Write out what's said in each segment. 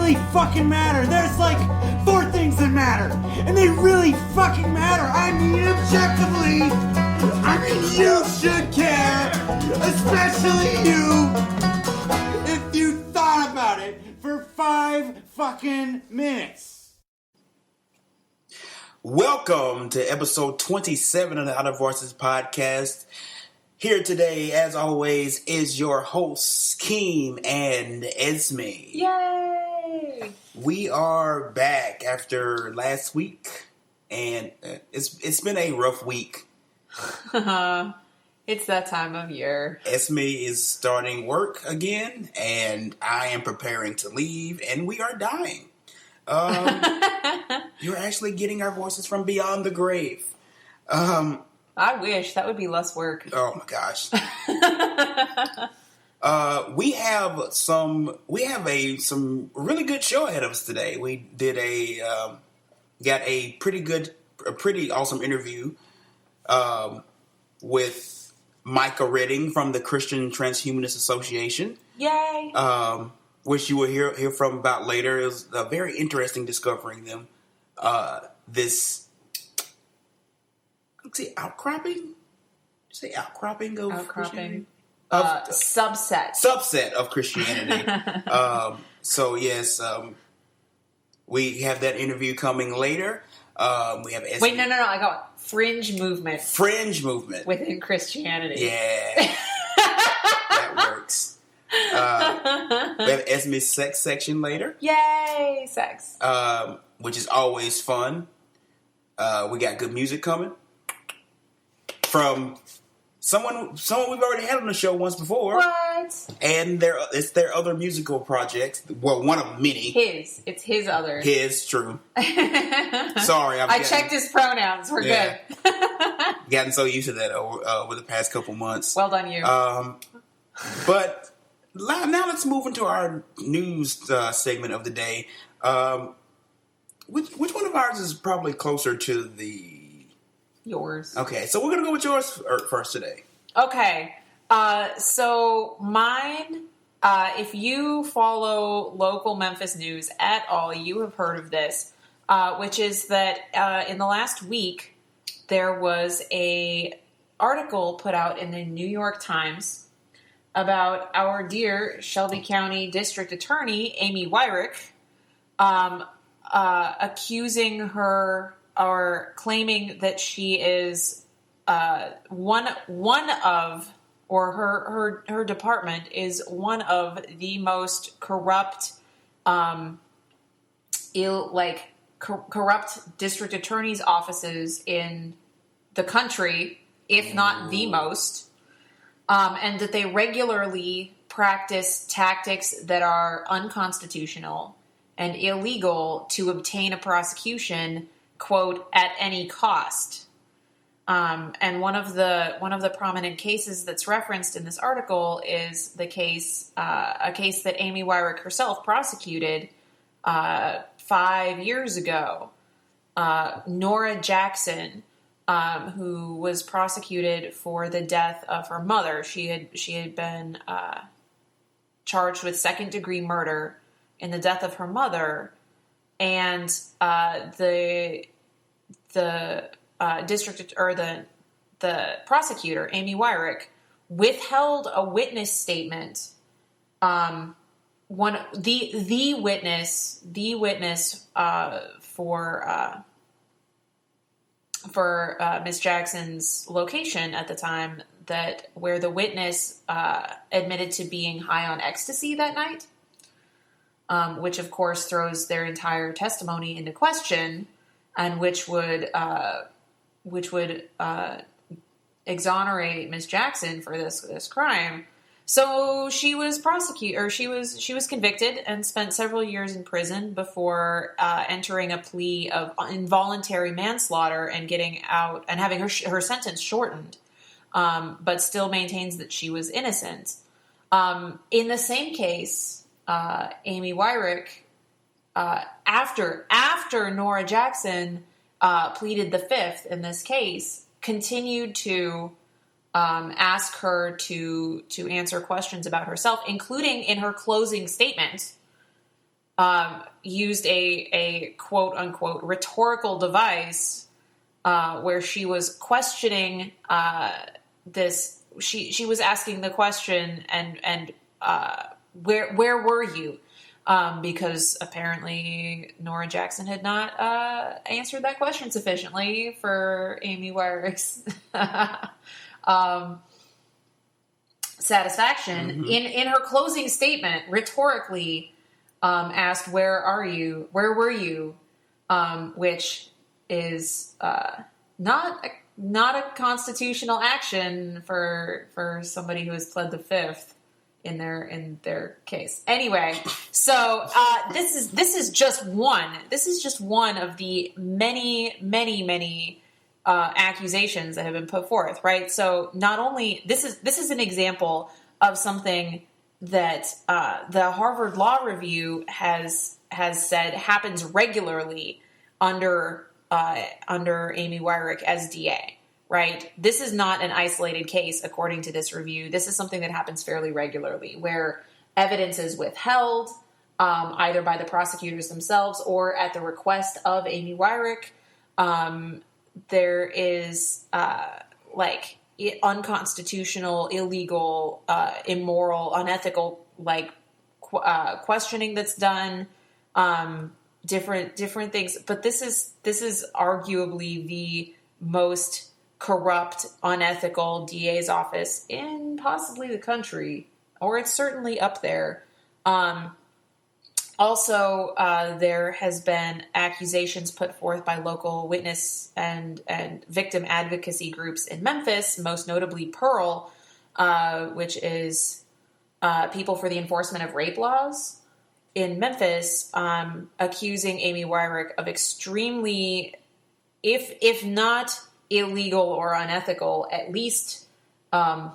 really fucking matter. There's like 4 things that matter, and they really fucking matter. I mean, objectively, I mean, you should care, especially you, if you thought about it for 5 fucking minutes. Welcome to episode 27 of the Out of Voices podcast. Here today, as always, is your hosts, Keem and Esme. Yay! We are back after last week, and it's been a rough week. It's that time of year. Esme is starting work again, and I am preparing to leave, and we are dying. You're actually getting our voices from beyond the grave. I wish that would be less work. Oh my gosh. We have some really good show ahead of us today. We did got a pretty awesome interview, with Micah Redding from the Christian Transhumanist Association. Yay! Which you will hear from about later. It was very interesting discovering them. This, let's see, outcropping? Did you say outcropping of Christianity? Subset of Christianity. So yes, we have that interview coming later. We have Wait, no, I got fringe movement. Fringe movement within Christianity. Yeah, that works. We have Esme's sex section later. Yay, sex. Which is always fun. We got good music coming from someone we've already had on the show once before. What? And it's their other musical project. Well, one of many. It's his other. His, true. Sorry. I checked his pronouns. We're good. Gotten so used to that over the past couple months. Well done, you. But now let's move into our news segment of the day. Which one of ours is probably closer to yours? Okay, so we're going to go with yours first today. Okay. So mine, if you follow local Memphis news at all, you have heard of this, which is that in the last week, there was a article put out in the New York Times about our dear Shelby County District Attorney, Amy Wyrick, accusing her or claiming that she is one of, or her department is one of the most corrupt, corrupt district attorneys' offices in the country, if not the most. And that they regularly practice tactics that are unconstitutional and illegal to obtain a prosecution, quote, at any cost. And one of the prominent cases that's referenced in this article is the case, a case that Amy Wyrick herself prosecuted 5 years ago. Nora Jackson, who was prosecuted for the death of her mother. She had been charged with second-degree murder in the death of her mother, and the district or the prosecutor, Amy Wyrick, withheld a witness statement. The witness for Miss Jackson's location at the time, where the witness admitted to being high on ecstasy that night, which of course throws their entire testimony into question, and which would exonerate Miss Jackson for this crime. So she was she was convicted and spent several years in prison before entering a plea of involuntary manslaughter and getting out and having her sentence shortened, but still maintains that she was innocent. In the same case, Amy Wyrick, after Nora Jackson pleaded the fifth in this case, continued to ask her to answer questions about herself, including in her closing statement, used a quote unquote rhetorical device where she was questioning this. She was asking the question and where were you? Because apparently Nora Jackson had not answered that question sufficiently for Amy Wyrick's satisfaction. Mm-hmm. In her closing statement, rhetorically asked, "Where are you? Where were you?" Which is not a constitutional action for somebody who has pled the fifth in their case. Anyway, so this is just one. This is just one of the many accusations that have been put forth, right? So not only this is an example of something that the Harvard Law Review has said happens regularly under Amy Wyrick as DA. Right? This is not an isolated case, according to this review. This is something that happens fairly regularly, where evidence is withheld, either by the prosecutors themselves or at the request of Amy Wyrick. There is unconstitutional, illegal, immoral, unethical, questioning that's done. Different things, but this is arguably the most corrupt, unethical DA's office in possibly the country, or it's certainly up there. Also, there has been accusations put forth by local witness and victim advocacy groups in Memphis, most notably Pearl, which is people for the enforcement of rape laws in Memphis, accusing Amy Wyrick of extremely, if not illegal or unethical, at least, what's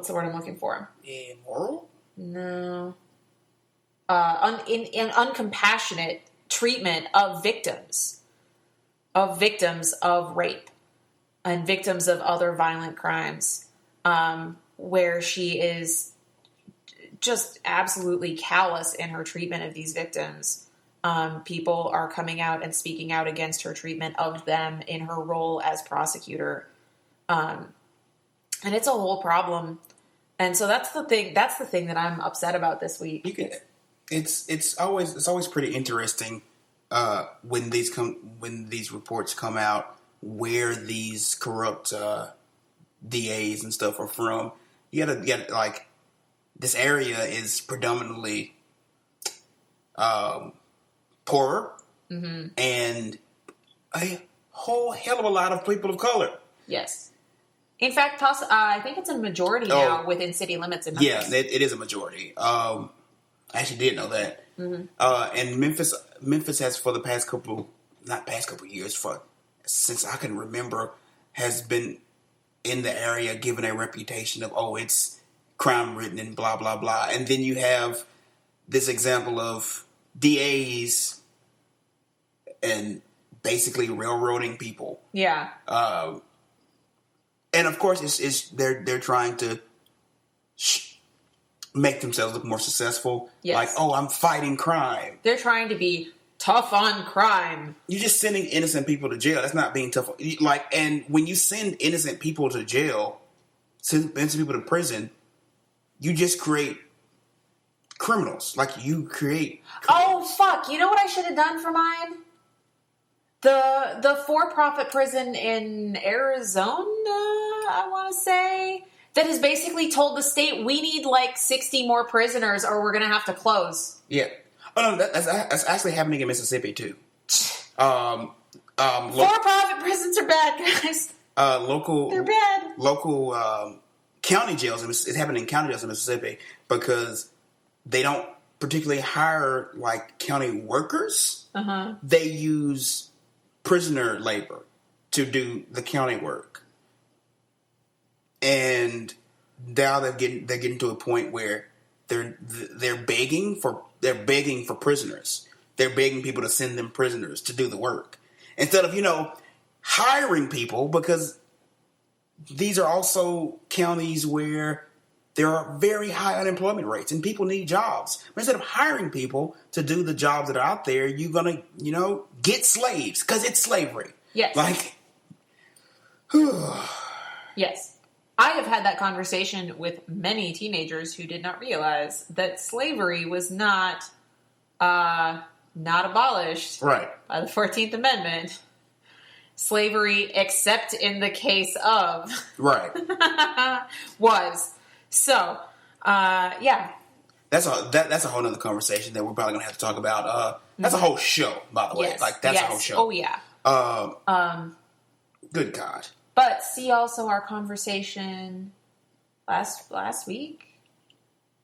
the word I'm looking for? Immoral? No. In uncompassionate treatment of victims of rape and victims of other violent crimes, where she is just absolutely callous in her treatment of these victims. People are coming out and speaking out against her treatment of them in her role as prosecutor. And it's a whole problem. And so that's the thing that I'm upset about this week. It's always pretty interesting when these reports come out where these corrupt DAs and stuff are from. You gotta get, like, this area is predominantly poorer, mm-hmm. and a whole hell of a lot of people of color. Yes. In fact, I think it's a majority now within city limits in Memphis. Yeah, it is a majority. I actually did know that. Mm-hmm. And Memphis has, for the past couple years, since I can remember, has been in the area given a reputation of, it's crime-ridden and blah, blah, blah. And then you have this example of DAs and basically railroading people. Yeah. And of course, they're trying to make themselves look more successful. Yes. Like, I'm fighting crime. They're trying to be tough on crime. You're just sending innocent people to jail. That's not being tough. And when you send innocent people to jail, send innocent people to prison, you just create criminals. Like, you create criminals. Oh, fuck. You know what I should have done for mine? The for-profit prison in Arizona, I want to say, that has basically told the state, we need like 60 more prisoners or we're going to have to close. Yeah. Oh, no, that's actually happening in Mississippi, too. For-profit prisons are bad, guys. They're bad. Local county jails, it's happening in county jails in Mississippi because they don't particularly hire, like, county workers. Uh-huh. They use prisoner labor to do the county work. And now they're getting to a point where they're begging for prisoners. They're begging people to send them prisoners to do the work instead of hiring people, because these are also counties where there are very high unemployment rates and people need jobs. But instead of hiring people to do the jobs that are out there, you're going to, get slaves because it's slavery. Yes. Yes. I have had that conversation with many teenagers who did not realize that slavery was not abolished right. by the 14th Amendment. Slavery, except in the case of... Right. was. So, yeah. That's a whole other conversation that we're probably going to have to talk about. That's a whole show, by the way. Yes. That's a whole show. Oh, yeah. Good God. But see also our conversation last week.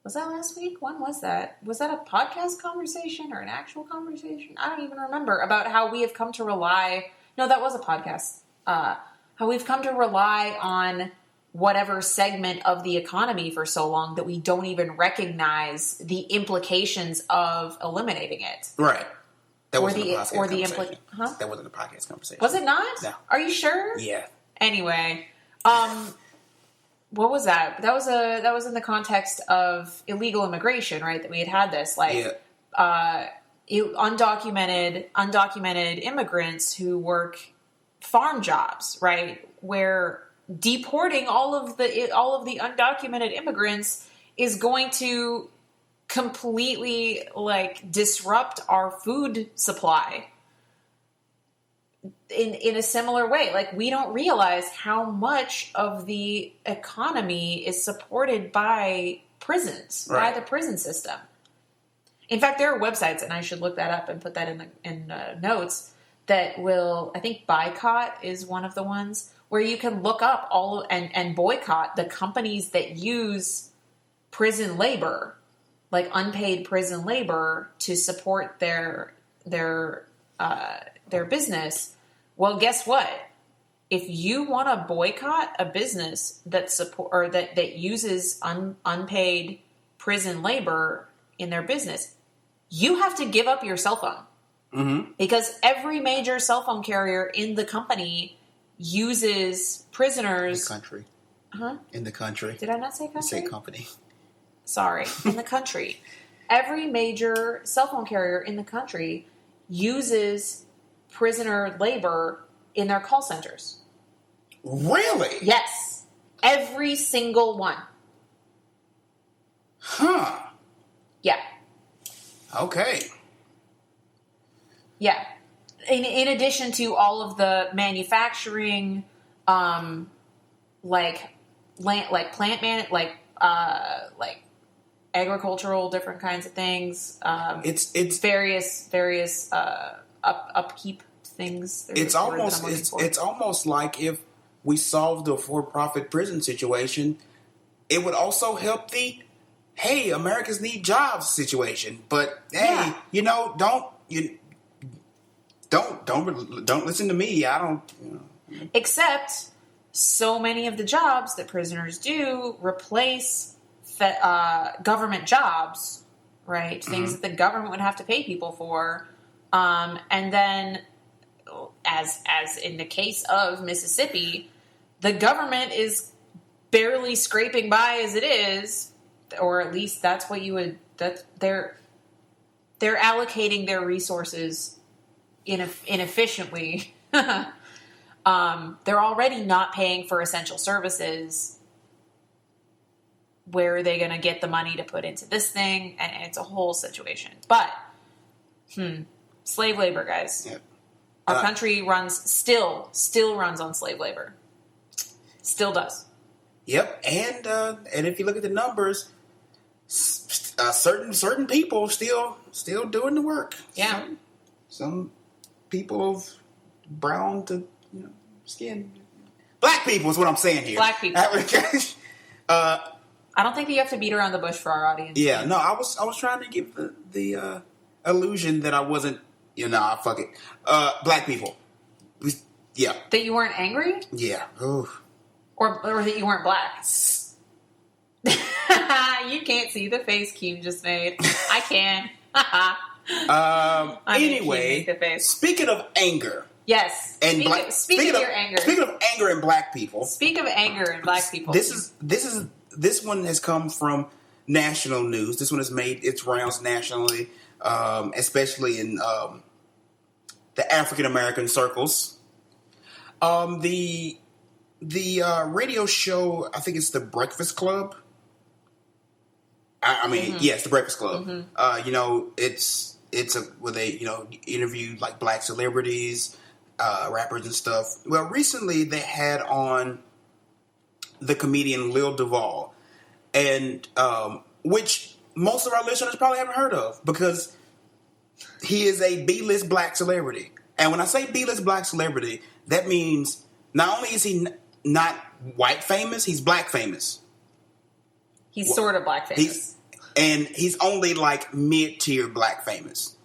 Was that last week? When was that? Was that a podcast conversation or an actual conversation? I don't even remember. About how we have come to rely... No, that was a podcast. How we've come to rely on whatever segment of the economy for so long that we don't even recognize the implications of eliminating it. Right. That wasn't a podcast conversation. That wasn't a podcast conversation. Was it not? No. Are you sure? Yeah. Anyway, what was that? That was in the context of illegal immigration, right? That we had this, undocumented immigrants who work farm jobs, right? Where deporting all of the undocumented immigrants is going to completely disrupt our food supply. In a similar way, we don't realize how much of the economy is supported by prisons, right. by the prison system. In fact, there are websites, and I should look that up and put that in notes, that will, I think Boycott is one of the ones, where you can look up and boycott the companies that use prison labor, unpaid prison labor, to support their business. Well, guess what? If you want to boycott a business that uses unpaid prison labor in their business, you have to give up your cell phone. Mm-hmm. Because every major cell phone carrier in the company uses prisoners. In the country. Huh? In the country. Did I not say country? Say company. Sorry. In the country. Every major cell phone carrier in the country uses prisoner labor in their call centers. Really? Yes. Every single one. Huh. Yeah. Okay. Yeah. In addition to all of the manufacturing, agricultural, different kinds of things. It's various upkeep things. It's almost like if we solved the for-profit prison situation, it would also help the hey, Americans need jobs situation. But hey, don't listen to me. I don't. Except so many of the jobs that prisoners do replace government jobs, right? Mm-hmm. Things that the government would have to pay people for. And then, as in the case of Mississippi, the government is barely scraping by as it is, or at least that's what you would. That they're allocating their resources inefficiently. They're already not paying for essential services. Where are they going to get the money to put into this thing? And it's a whole situation. But, slave labor, guys. Yep. Our country still runs on slave labor. Still does. Yep. And if you look at the numbers, certain people still doing the work. Yeah. Some people of brown to skin. Black people is what I'm saying here. Black people. I don't think that you have to beat around the bush for our audience. Yeah, no, I was trying to give the illusion that I wasn't. Fuck it. Black people. Yeah. That you weren't angry? Yeah. Oof. Or that you weren't black. You can't see the face Keem just made. I can. Anyway, speaking of anger. Yes. And speaking of your anger. Speaking of anger in black people. Speak of anger in black people. This is this one has come from national news. This one has made its rounds nationally, especially in the African American circles. The radio show, I think it's The Breakfast Club. I mean, yes, The Breakfast Club. It's where they interview like black celebrities, rappers and stuff. Well, recently they had on the comedian Lil Duval, and which most of our listeners probably haven't heard of because he is a B-list black celebrity. And when I say B-list black celebrity, that means not only is he not white famous, he's black famous. He's sort of black famous. He's only like mid-tier black famous.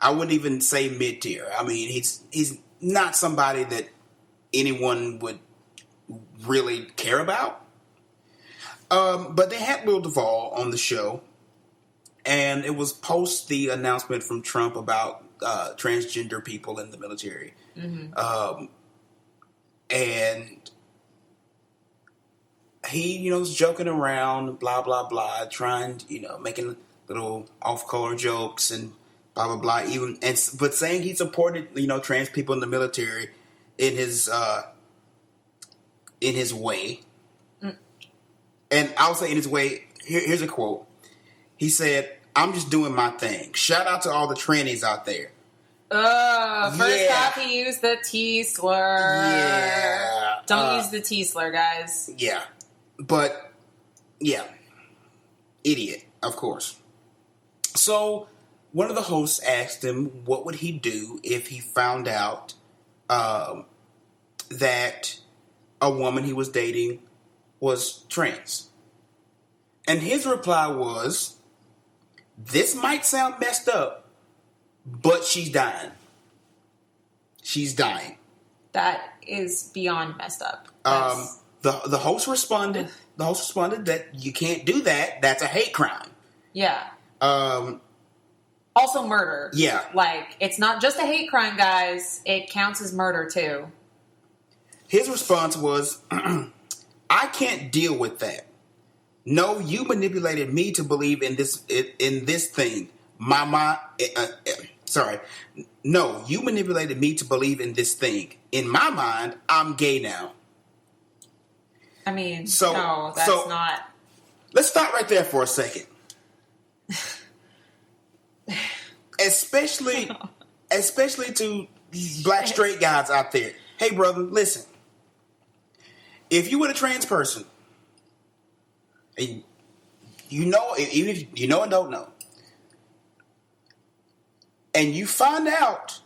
I wouldn't even say mid-tier. I mean, he's not somebody that anyone would really care about. But they had Lil Duval on the show, and it was post the announcement from Trump about transgender people in the military. And he, was joking around, blah, blah, blah, trying, making little off-color jokes and blah, blah, blah, but saying he supported, trans people in the military in his way. And I'll say in his way, here's a quote. He said, "I'm just doing my thing. Shout out to all the trannies out there." First off, he used the T slur. Yeah. Don't use the T slur, guys. Yeah. But, yeah. Idiot, of course. So, one of the hosts asked him what would he do if he found out that a woman he was dating was trans. And his reply was, "This might sound messed up, but she's dying. She's dying." That is beyond messed up. The host responded. The host responded that you can't do that. That's a hate crime. Yeah. Also murder. Yeah. Like, it's not just a hate crime, guys. It counts as murder, too. His response was, "I can't deal with that. No, you manipulated me to believe in this thing. No, you manipulated me to believe in this thing. In my mind, I'm gay now." I mean, so, no, that's not... Let's stop right there for a second. Especially to black straight guys out there. Hey, brother, listen. If you were a trans person, and even if you know and don't know, and you find out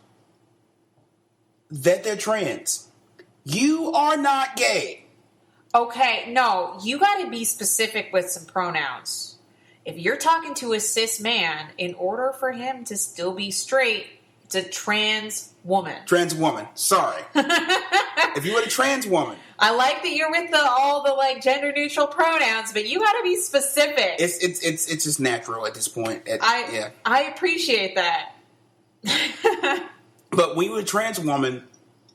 that they're trans, you are not gay. Okay, no, you got to be specific with some pronouns. If you're talking to a cis man, in order for him to still be straight, it's a trans woman. Trans woman. Sorry. If you were a trans woman. I like that you're with all the gender neutral pronouns, but you got to be specific. It's just natural at this point. I appreciate that. But when you're a trans woman,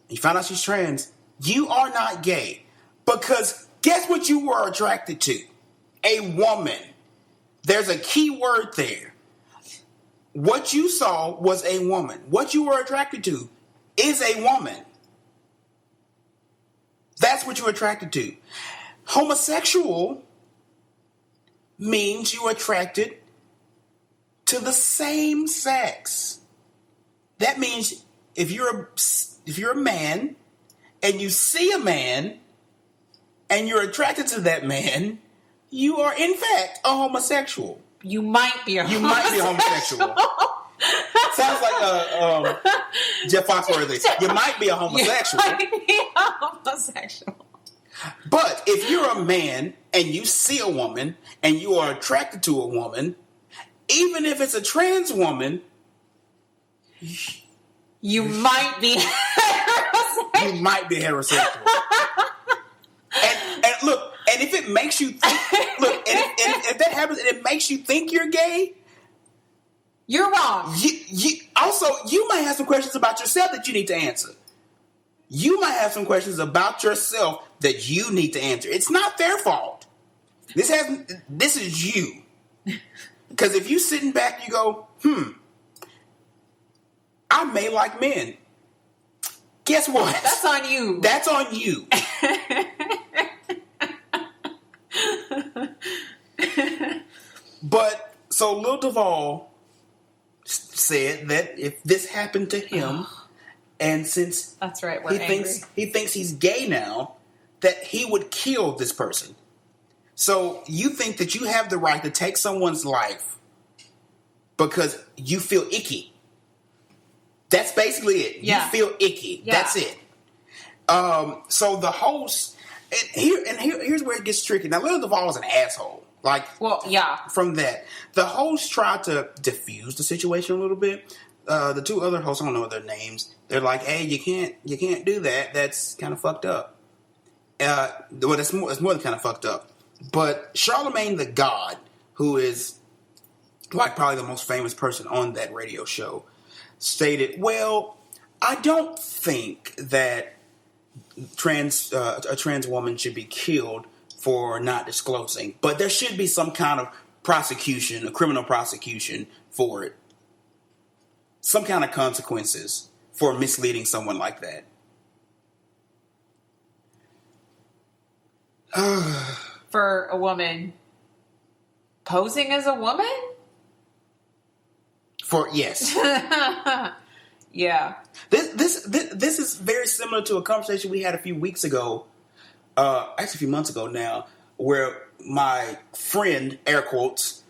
you find out she's trans, you are not gay. Because guess what you were attracted to? A woman. There's a key word there. What you saw was a woman. What you were attracted to is a woman. That's what you're attracted to. Homosexual means you're attracted to the same sex. That means if you're a man and you see a man and you're attracted to that man, you are in fact a homosexual. You might be a homosexual. Sounds like Jeff Foxworthy. You might be a homosexual. You might be a homosexual. But if you're a man and you see a woman and you are attracted to a woman, even if it's a trans woman, you might be heterosexual. You might be heterosexual. And look, and if it makes you think, if that happens and it makes you think you're gay, you're wrong. You might have some questions about yourself that you need to answer. You might have some questions about yourself that you need to answer. It's not their fault. This is you. Because if you sitting back, you go, I may like men. Guess what? That's on you. That's on you. But, so Lil Duval said that if this happened to him, and since that's right, we're angry. He thinks he's gay now, that he would kill this person. So you think that you have the right to take someone's life because you feel icky. That's basically it. Yeah. You feel icky. Yeah. That's it. So the host, here's where it gets tricky. Now, Lil Duval was an asshole. Like, well, yeah. From that, the host tried to diffuse the situation a little bit. The two other hosts, I don't know their names. They're like, "Hey, you can't do that. That's kind of fucked up." Well, it's more than kind of fucked up. But Charlemagne the God, who is like probably the most famous person on that radio show, stated, "Well, I don't think that a trans woman should be killed for not disclosing, but there should be some kind of prosecution, a criminal prosecution for it. Some kind of consequences for misleading someone like that." For a woman posing as a woman? Yes. Yeah. This is very similar to a conversation we had a few weeks ago, actually a few months ago now, where my friend, air quotes,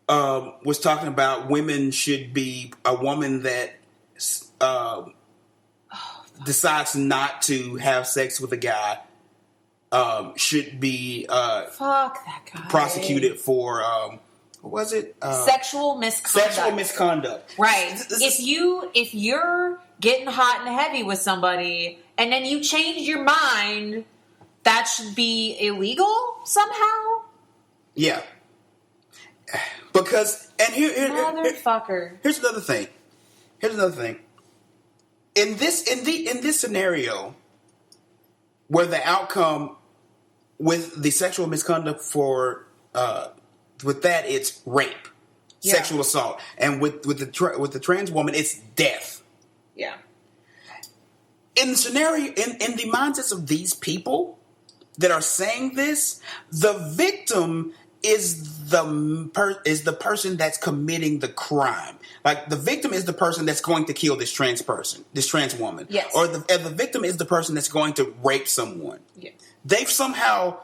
was talking about women should be a woman that decides not to have sex with a guy should be fuck that guy. Prosecuted for what was it? Sexual misconduct. Sexual misconduct. Right. If you're getting hot and heavy with somebody and then you change your mind, that should be illegal somehow? Yeah. Because motherfucker. Here's another thing. In this scenario, where the outcome with the sexual misconduct for with that it's rape, sexual assault, and with the trans woman it's death. Yeah. In the scenario, in the mindsets of these people that are saying this, the victim is the person that's committing the crime. Like, the victim is the person that's going to kill this trans person, this trans woman. Yes. Or the victim is the person that's going to rape someone. Yes. They've somehow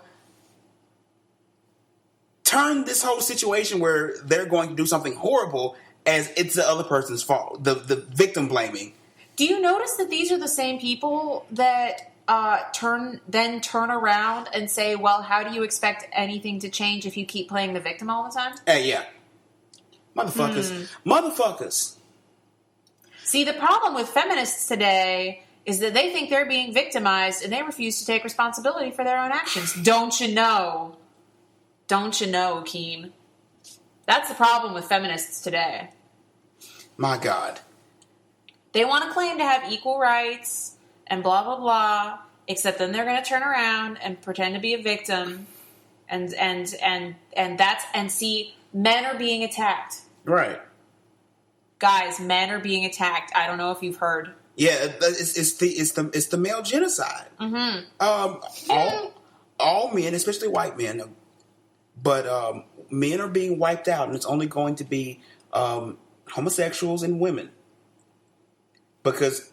turned this whole situation where they're going to do something horrible as it's the other person's fault. The victim blaming. Do you notice that these are the same people that turn around and say, well, how do you expect anything to change if you keep playing the victim all the time? Yeah. Motherfuckers. See, the problem with feminists today is that they think they're being victimized and they refuse to take responsibility for their own actions. Don't you know? Don't you know, Keem? That's the problem with feminists today. My God. They want to claim to have equal rights and blah, blah, blah, except then they're going to turn around and pretend to be a victim and see men are being attacked. Right. Guys, men are being attacked. I don't know if you've heard. Yeah, it's the male genocide. Mm-hmm. All men, especially white men, but men are being wiped out, and it's only going to be homosexuals and women. Because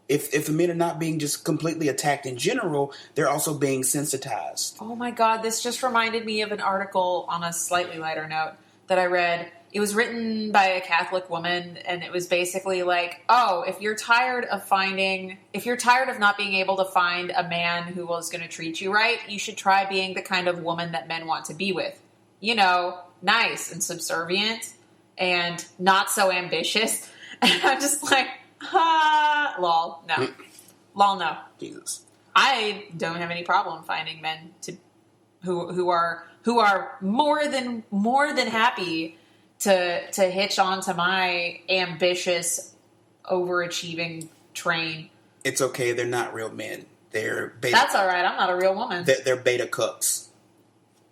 if the men are not being just completely attacked in general, they're also being sensitized. Oh my God, this just reminded me of an article on a slightly lighter note that I read. It was written by a Catholic woman, and it was basically like, oh, if you're tired of not being able to find a man who is going to treat you right, you should try being the kind of woman that men want to be with. You know, nice and subservient and not so ambitious. And I'm just like, lol, no. Lol, no. Jesus. I don't have any problem finding men who are more than happy to hitch onto my ambitious, overachieving train. It's okay. They're not real men. They're beta. That's all right. I'm not a real woman. They're beta cucks.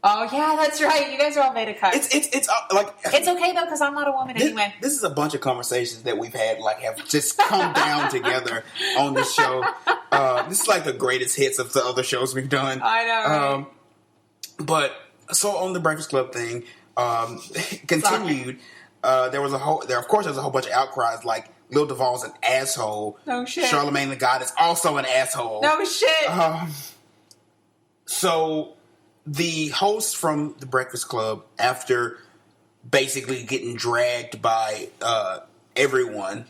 Oh yeah, that's right. You guys are all made of cucks. It's like it's okay though because I'm not a woman anyway. This is a bunch of conversations that we've had, like, have just come down together on this show. This is like the greatest hits of the other shows we've done. I know. Right? But so on the Breakfast Club thing, continued. There was a whole bunch of outcries like Lil Duval's an asshole. No shit. Charlamagne the God is also an asshole. No shit. So the host from the Breakfast Club, after basically getting dragged by everyone,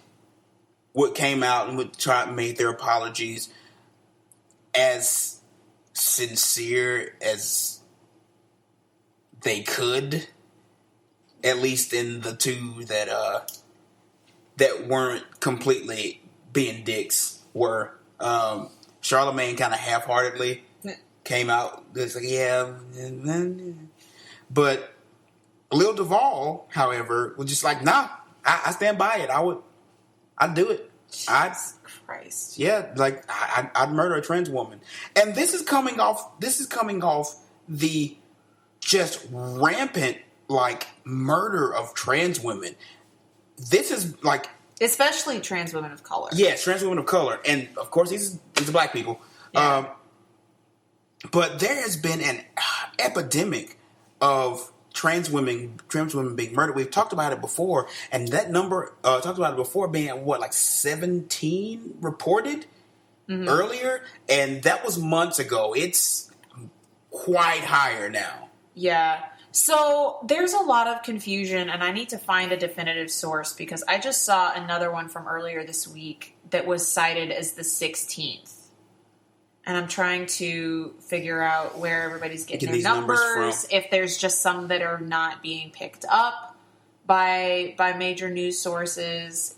came out and made their apologies as sincere as they could, at least in the two that weren't completely being dicks were. Charlamagne kind of half-heartedly came out. It's like, yeah. But Lil Duval, however, was just like, nah, I stand by it. I'd do it. Jesus Christ. Yeah, like, I'd murder a trans woman. And this is coming off the just rampant, like, murder of trans women. This is, like... Especially trans women of color. Yeah, trans women of color. And, of course, these are black people. Yeah. But there has been an epidemic of trans women being murdered. We've talked about it before, and that number being at what, like 17 reported earlier, and that was months ago. It's quite higher now. Yeah. So there's a lot of confusion, and I need to find a definitive source because I just saw another one from earlier this week that was cited as the 16th. And I'm trying to figure out where everybody's getting their numbers, if there's just some that are not being picked up by major news sources,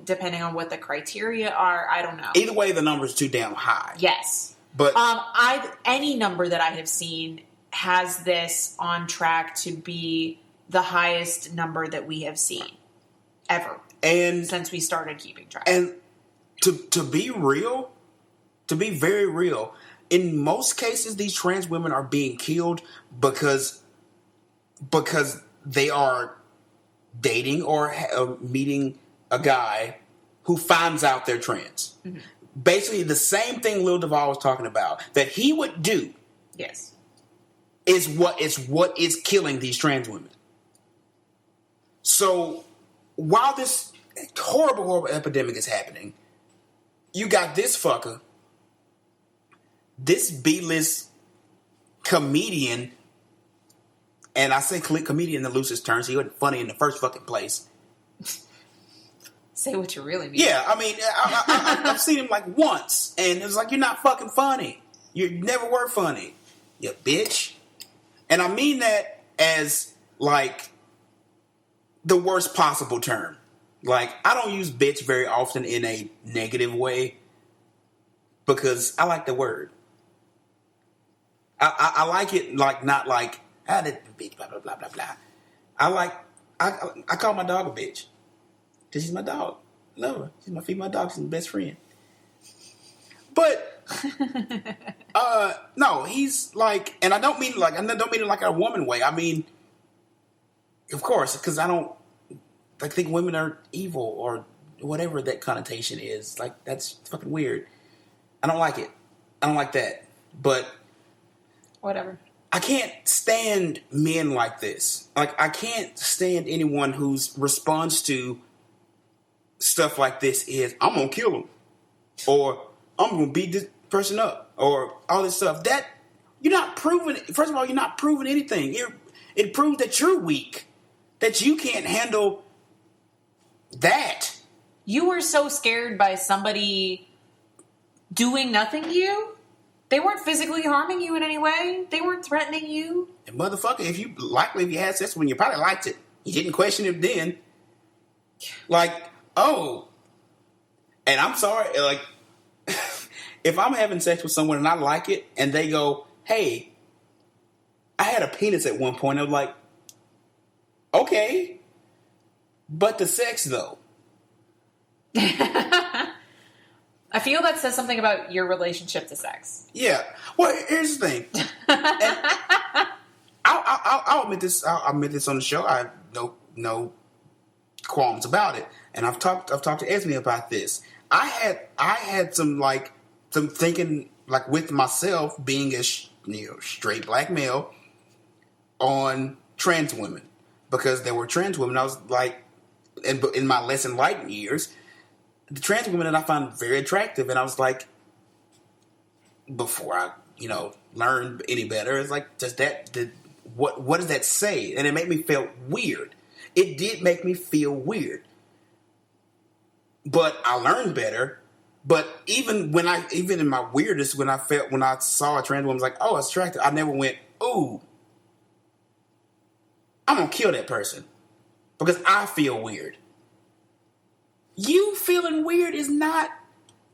depending on what the criteria are. I don't know. Either way, the number's too damn high. Yes. But any number that I have seen has this on track to be the highest number that we have seen ever. And since we started keeping track. And to be real... To be very real, in most cases, these trans women are being killed because they are dating or meeting a guy who finds out they're trans. Mm-hmm. Basically, the same thing Lil Duval was talking about that he would do. Yes, is what is killing these trans women. So while this horrible epidemic is happening, you got this fucker. This B-list comedian, and I say comedian in the loosest terms, he wasn't funny in the first fucking place. Say what you really mean. Yeah, I mean, I've seen him like once, and it was like, you're not fucking funny. You never were funny, you bitch. And I mean that as, like, the worst possible term. Like, I don't use bitch very often in a negative way, because I like the word. I like it, like, not like, that bitch, blah, blah, blah, blah, blah. I call my dog a bitch. Because she's my dog. I love her. She's my dog. She's my best friend. But, no, he's like, and I don't mean it like a woman way. I mean, of course, because I think women are evil or whatever that connotation is. Like, that's fucking weird. I don't like it. I don't like that. But... Whatever. I can't stand men like this. Like, I can't stand anyone whose response to stuff like this is, I'm going to kill him. Or, I'm going to beat this person up. Or all this stuff. That, you're not proving, first of all, you're not proving anything. It proves that you're weak. That you can't handle that. You were so scared by somebody doing nothing to you? They weren't physically harming you in any way. They weren't threatening you. And motherfucker, if you had sex with him, you probably liked it. You didn't question it then. Like, oh. And I'm sorry, like, if I'm having sex with someone and I like it, and they go, hey, I had a penis at one point, I'm like, okay. But the sex, though. I feel that says something about your relationship to sex. Yeah. Well, here's the thing. I I'll admit this. I'll admit this on the show. I have no qualms about it. And I've talked to Esme about this. I had some thinking like with myself being a straight black male on trans women, because there were trans women. I was like, in my less enlightened years, the trans women that I found very attractive, and I was like, before I learned any better, it's like, what does that say? And it made me feel weird. It did make me feel weird. But I learned better. But even in my weirdest, when I saw a trans woman, I was like, oh, it's attractive, I never went, ooh, I'm gonna kill that person because I feel weird. You feeling weird is not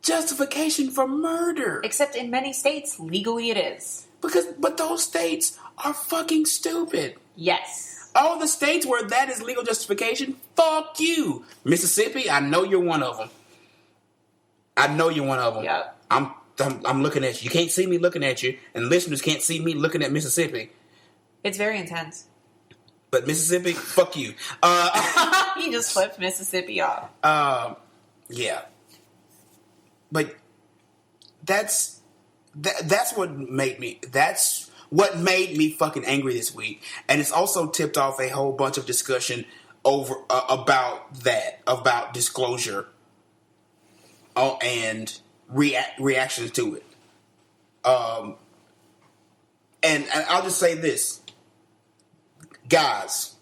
justification for murder. Except in many states, legally it is. But those states are fucking stupid. Yes. All the states where that is legal justification, fuck you. Mississippi, I know you're one of them. Yep. I'm looking at you. You can't see me looking at you, and listeners can't see me looking at Mississippi. It's very intense. But Mississippi, fuck you. He just flipped Mississippi off. Yeah. But that's what made me fucking angry this week, and it's also tipped off a whole bunch of discussion about disclosure and reactions to it. And I'll just say this, guys,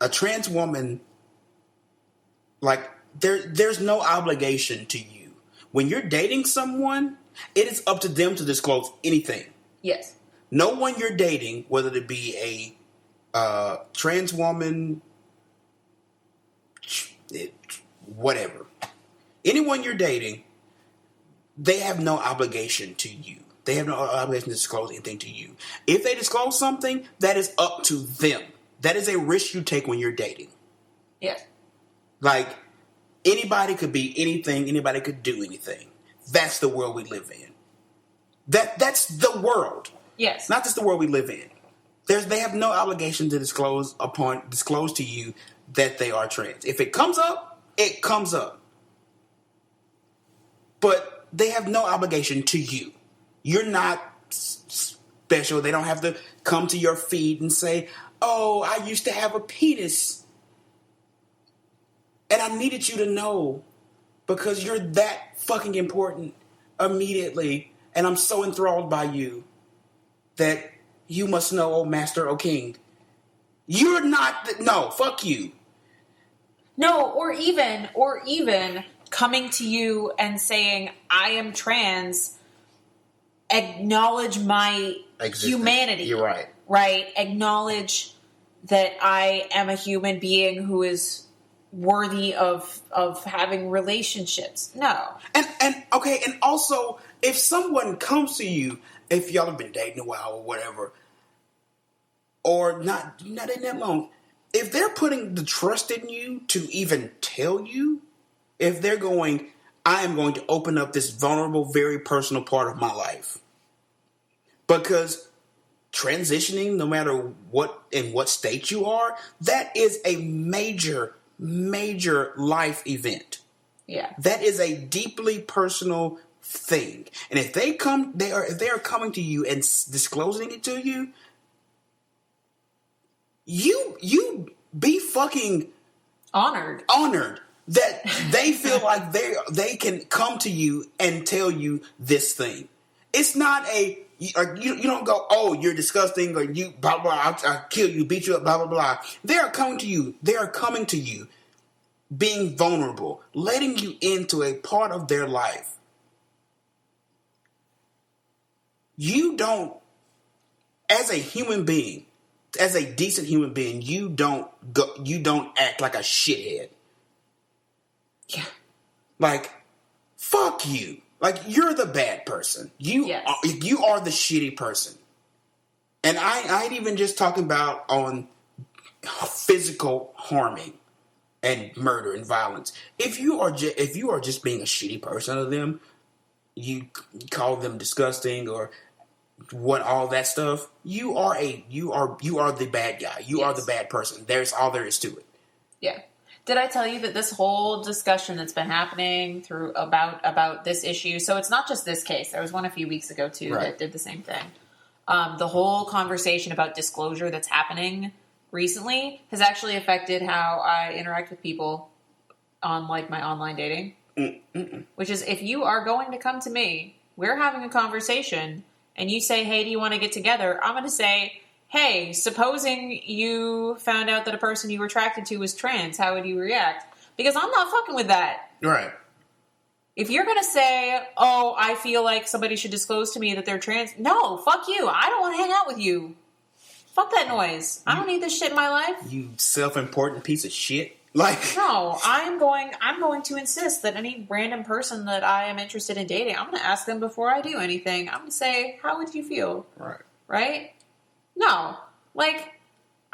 a trans woman, like, there's no obligation to you. When you're dating someone, it is up to them to disclose anything. Yes. No one you're dating, whether it be a trans woman, whatever, anyone you're dating, they have no obligation to you. They have no obligation to disclose anything to you. If they disclose something, that is up to them. That is a risk you take when you're dating. Yes. Like, anybody could be anything. Anybody could do anything. That's the world we live in. That's the world. Yes. Not just the world we live in. They have no obligation to disclose to you that they are trans. If it comes up, it comes up. But they have no obligation to you. You're not special. They don't have to come to your feed and say, oh, I used to have a penis, and I needed you to know because you're that fucking important immediately, and I'm so enthralled by you that you must know, oh master, oh king. You're not, no, fuck you. No, or even coming to you and saying, I am trans, acknowledge my humanity. You're right. Right? Acknowledge that I am a human being who is worthy of having relationships. No. And okay, and also, if someone comes to you, if y'all have been dating a while or whatever, or not in that long, if they're putting the trust in you to even tell you, if they're going, I am going to open up this vulnerable, very personal part of my life. Because transitioning, no matter what state you are, that is a major, major life event. Yeah. That is a deeply personal thing. And if they are coming to you and disclosing it to you, you be fucking honored that they feel like they can come to you and tell you this thing. It's not you don't go, oh, you're disgusting, or you blah blah, I'll kill you, beat you up, blah blah blah. They are coming to you, being vulnerable, letting you into a part of their life. You don't, as a human being, as a decent human being, you don't act like a shithead. Yeah. Like, fuck you. Like, you're the bad person. You are the shitty person. And I ain't even just talking about on physical harming and murder and violence. If you are just being a shitty person to them, you call them disgusting, or what all that stuff, you are the bad guy. You are the bad person. There's all there is to it. Yeah. Did I tell you that this whole discussion that's been happening through about this issue? So it's not just this case. There was one a few weeks ago too that did the same thing. The whole conversation about disclosure that's happening recently has actually affected how I interact with people on like my online dating. Which is, if you are going to come to me, we're having a conversation, and you say, "Hey, do you want to get together?" I'm going to say, "Hey, supposing you found out that a person you were attracted to was trans, how would you react?" Because I'm not fucking with that. Right. If you're going to say, "Oh, I feel like somebody should disclose to me that they're trans," no, fuck you. I don't want to hang out with you. Fuck that noise. I don't need this shit in my life. You self-important piece of shit. Like, no, I'm going to insist that any random person that I am interested in dating, I'm going to ask them before I do anything. I'm going to say, "How would you feel?" Right. Right? No. Like,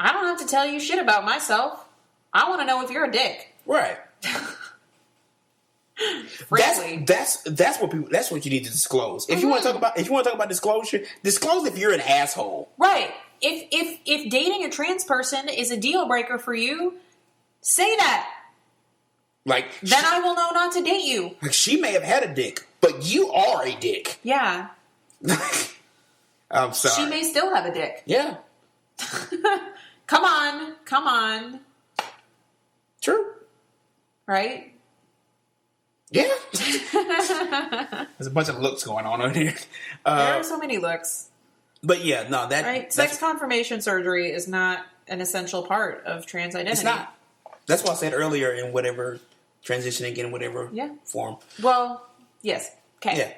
I don't have to tell you shit about myself. I want to know if you're a dick. Right. Frankly. That's what you need to disclose. If you want to talk about disclosure, disclose if you're an asshole. Right. If dating a trans person is a deal breaker for you, say that. Like, then I will know not to date you. Like, she may have had a dick, but you are a dick. Yeah. I'm sorry. She may still have a dick. Yeah. Come on. True. Right? Yeah. There's a bunch of looks going on over here. There are so many looks. But yeah, no, right? Sex confirmation surgery is not an essential part of trans identity. It's not. That's what I said earlier, in whatever, transitioning in whatever form. Well, yes. Okay. Yeah.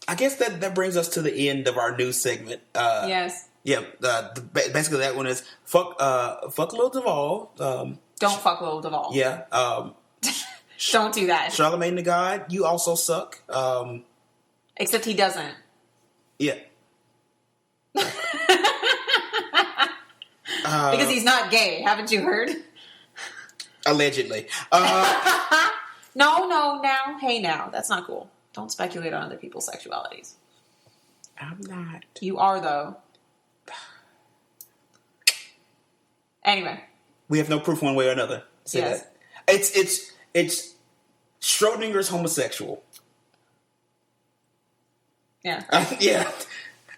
I guess that brings us to the end of our news segment. Yes. Yeah. Basically, that one is fuck Lil Duval. Don't fuck Lil Duval. Yeah. Don't do that. Charlamagne the God, you also suck. Except he doesn't. Yeah. Because he's not gay. Haven't you heard? Allegedly. No, now. Hey, now. That's not cool. Don't speculate on other people's sexualities. I'm not. You are, though. Anyway. We have no proof one way or another. Say that. It's Schrodinger's homosexual. Yeah. Yeah.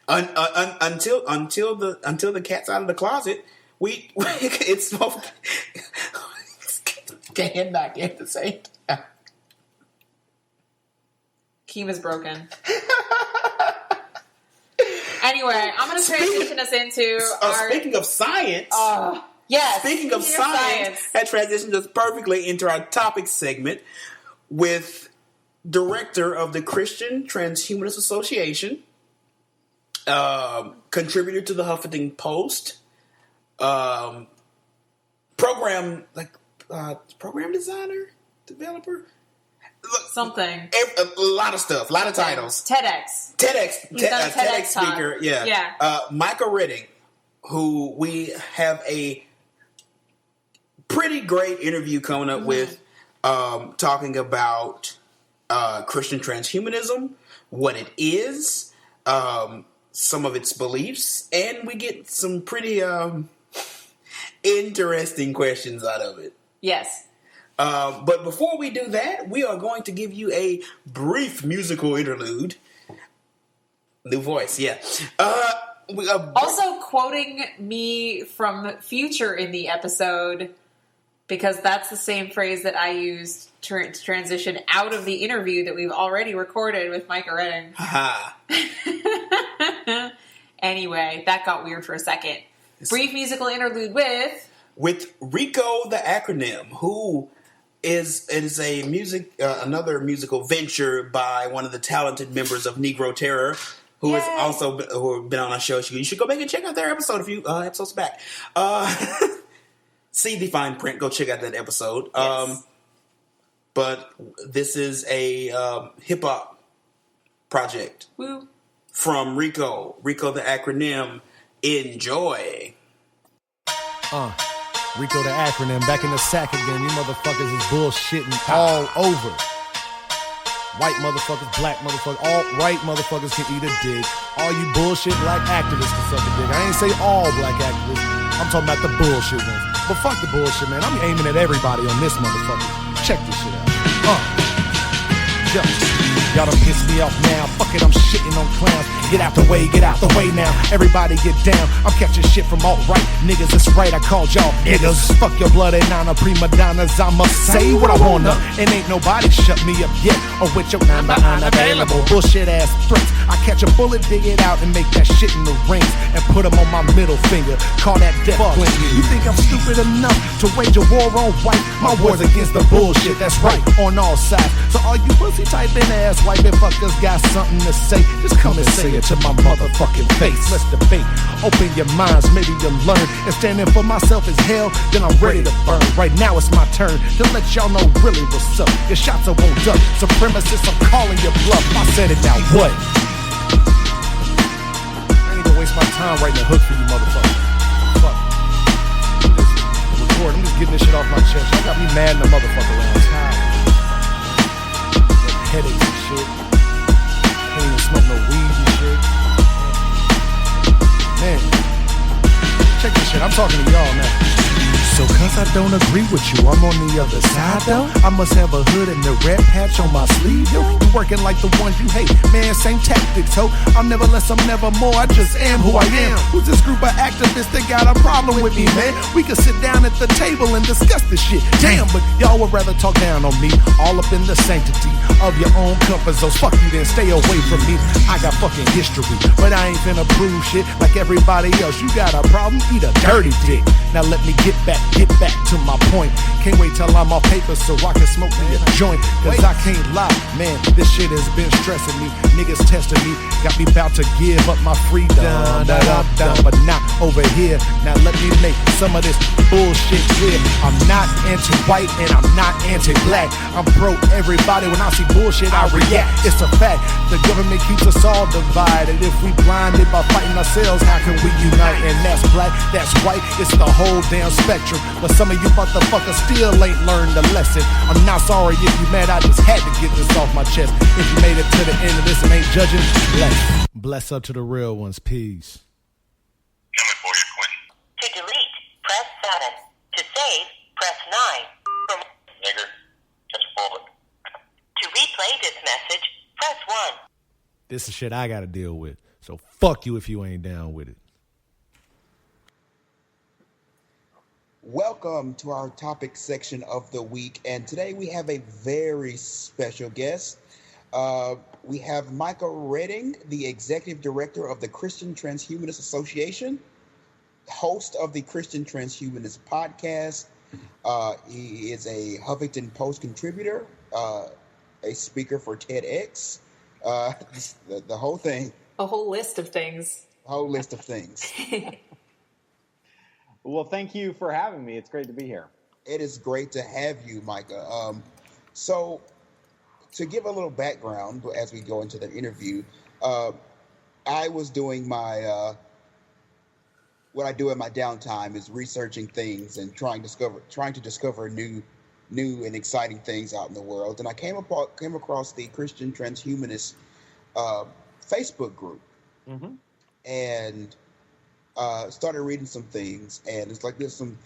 Until the cat's out of the closet, it's getting back in the same time. Keem is broken. Anyway, I'm going to transition us into our... Speaking of science... yes. Speaking of science, that transitions us perfectly into our topic segment with director of the Christian Transhumanist Association, contributor to the Huffington Post, program designer, developer, something. A lot of stuff, a lot of titles. TEDx speaker. Yeah. Micah Redding, who we have a pretty great interview coming up with, talking about Christian transhumanism, what it is, some of its beliefs, and we get some pretty interesting questions out of it. Yes. But before we do that, we are going to give you a brief musical interlude. New voice, yeah. Also quoting me from Future in the episode, because that's the same phrase that I used to transition out of the interview that we've already recorded with Micah Redding. Anyway, that got weird for a second. Brief musical interlude with Rico the Acronym, who is a another musical venture by one of the talented members of Negro Terror, who has also been on our show. You should go back and check out their episode a few episodes back. See the fine print. Go check out that episode. Yes. But this is a hip hop project. Woo. From Rico the Acronym. Enjoy. Rico the Acronym back in the sack again. You motherfuckers is bullshitting all over. White motherfuckers, black motherfuckers, all right motherfuckers can eat a dick. All you bullshit black activists can suck a dick. I ain't say all black activists. I'm talking about the bullshit ones. But fuck the bullshit, man. I'm aiming at everybody on this motherfucker. Check this shit out. Yo. Y'all done piss me off now. Fuck it, I'm shitting on clowns. Get out the way now. Everybody get down. I'm catching shit from alt-right niggas. It's right, I called y'all niggas. Fuck your bloody nana prima donnas. I'ma say what I wanna. And ain't nobody shut me up yet. Or with your number unavailable. Bullshit ass threats. I catch a bullet, dig it out, and make that shit in the rings. And put them on my middle finger. Call that death blink. You think I'm stupid enough to wage a war on white? My war's against the bullshit, that's right, on all sides. So all you pussy typing ass wiping fuckers got something to say, just come and say it to my motherfucking face. Let's debate, open your minds, maybe you'll learn. And standing for myself is hell, then I'm ready to burn. Right now it's my turn to let y'all know really what's up. Your shots are won't up, supremacists, I'm calling your bluff. I said it, now what? I ain't gonna waste my time writing a hook for you motherfuckers. Fuck. I'm just getting this shit off my chest. Y'all got me mad in the motherfucker around. I'm tired. Headaches and shit. Can't even smoke no weed and shit. Man. Check this shit. I'm talking to y'all now. So cause I don't agree with you, I'm on the other side though. I must have a hood and the red patch on my sleeve, yo. You working like the ones you hate, man, same tactics, ho. I'm never less, I'm never more, I just am who I am. Who's this group of activists that got a problem with me, man? We can sit down at the table and discuss this shit. Damn, but y'all would rather talk down on me, all up in the sanctity of your own comfort zones. Fuck you then, stay away from me. I got fucking history, but I ain't finna prove shit like everybody else. You got a problem, eat a dirty dick. Now let me get back to my point. Can't wait till I'm off paper so I can smoke me a joint. Cause I can't lie, man, this shit has been stressing me. Niggas testing me, got me about to give up my freedom. But not over here. Now let me make some of this bullshit clear. I'm not anti-white and I'm not anti-black. I'm pro everybody. When I see bullshit, I react. It's a fact. The government keeps us all divided. If we blinded by fighting ourselves, how can we unite? And that's black, that's white, it's the whole damn spectrum. But some of you motherfuckers still ain't learned the lesson. I'm not sorry if you mad, I just had to get this off my chest. If you made it to the end of this and ain't judging, bless up to the real ones. Peace. Coming for you, Quentin. To delete, press 7. To save, press 9. Nigger, catch a bullet. To replay this message, press 1. This is shit I gotta deal with. So fuck you if you ain't down with it. Welcome to our topic section of the week, and today we have a very special guest. We have Micah Redding, the executive director of the Christian Transhumanist Association, host of the Christian Transhumanist podcast. He is a Huffington Post contributor, a speaker for TEDx, the whole thing. A whole list of things. Well, thank you for having me. It's great to be here. It is great to have you, Micah. So, to give a little background as we go into the interview, I was doing my what I do in my downtime is researching things and trying to discover new and exciting things out in the world. And I came across the Christian Transhumanist Facebook group, and started reading some things, and it's like there's some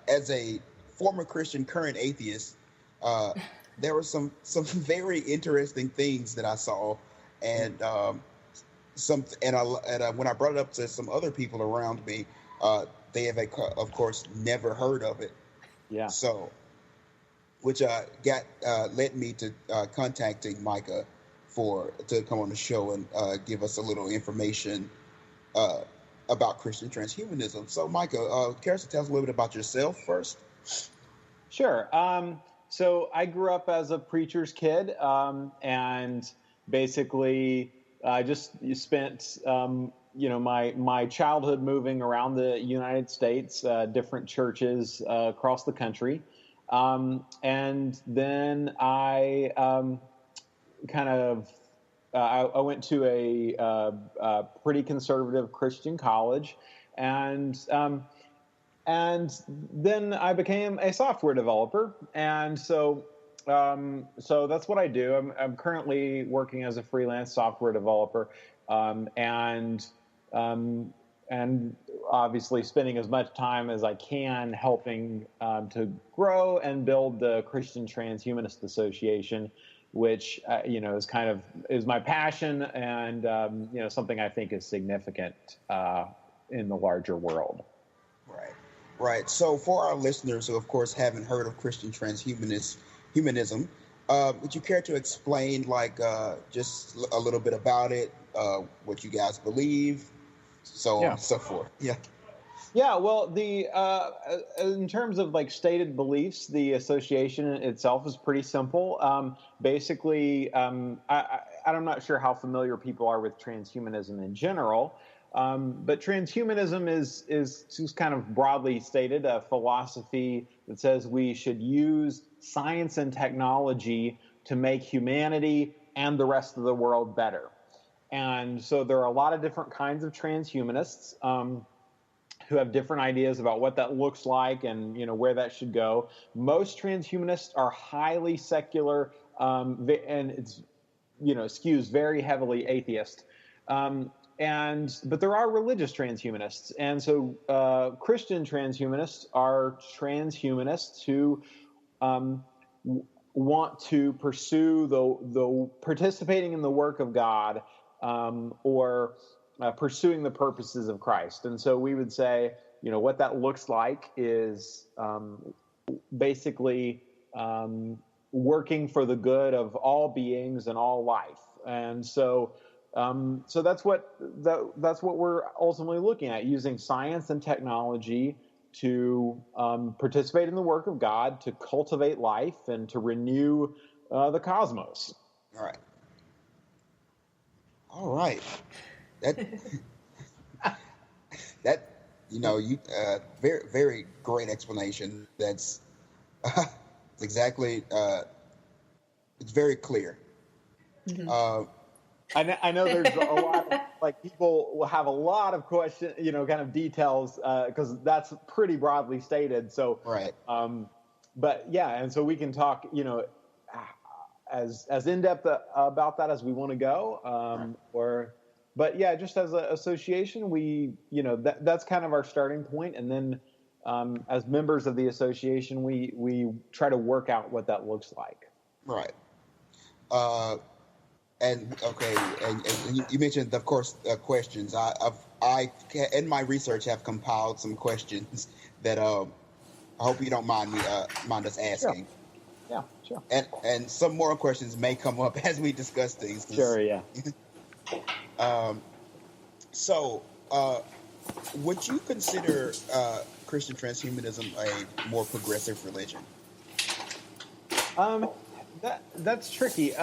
as a former Christian, current atheist, there were some very interesting things that I saw, and when I brought it up to some other people around me, they have of course never heard of it. Yeah. So, which led me to contacting Micah to come on the show and give us a little information about Christian transhumanism. So, Micah, care to tell us a little bit about yourself first? Sure. So I grew up as a preacher's kid, and basically I just spent my childhood moving around the United States, different churches across the country, and then I I went to a pretty conservative Christian college, and then I became a software developer. And so So that's what I do. I'm currently working as a freelance software developer, and obviously spending as much time as I can helping to grow and build the Christian Transhumanist Association, which is my passion and something I think is significant in the larger world. Right. So for our listeners who, of course, haven't heard of Christian Transhumanism, would you care to explain, just a little bit about it, what you guys believe, so on and so forth? Yeah. Yeah. Well, in terms of stated beliefs, the association itself is pretty simple. Basically, I'm not sure how familiar people are with transhumanism in general. But transhumanism is just kind of broadly stated a philosophy that says we should use science and technology to make humanity and the rest of the world better. And so there are a lot of different kinds of transhumanists who have different ideas about what that looks like and where that should go. Most transhumanists are highly secular and it's skews very heavily atheist. But there are religious transhumanists, and so Christian transhumanists are transhumanists who want to pursue the participating in the work of God or pursuing the purposes of Christ. And so we would say, what that looks like is basically working for the good of all beings and all life. And so that's what we're ultimately looking at, using science and technology to participate in the work of God, to cultivate life, and to renew the cosmos. All right. Very, very great explanation. That's exactly. It's very clear. Mm-hmm. I know there's a lot of people will have a lot of questions, kind of details, because that's pretty broadly stated. So, right. But yeah, and so we can talk, as in depth about that as we want to go, but yeah, just as an association, we, that's kind of our starting point, and then as members of the association, we try to work out what that looks like. Right. And you mentioned, of course, questions. I in my research have compiled some questions that I hope you don't mind us asking. Yeah, sure. And some more questions may come up as we discuss things. Sure, yeah. So, would you consider Christian transhumanism a more progressive religion? That's tricky.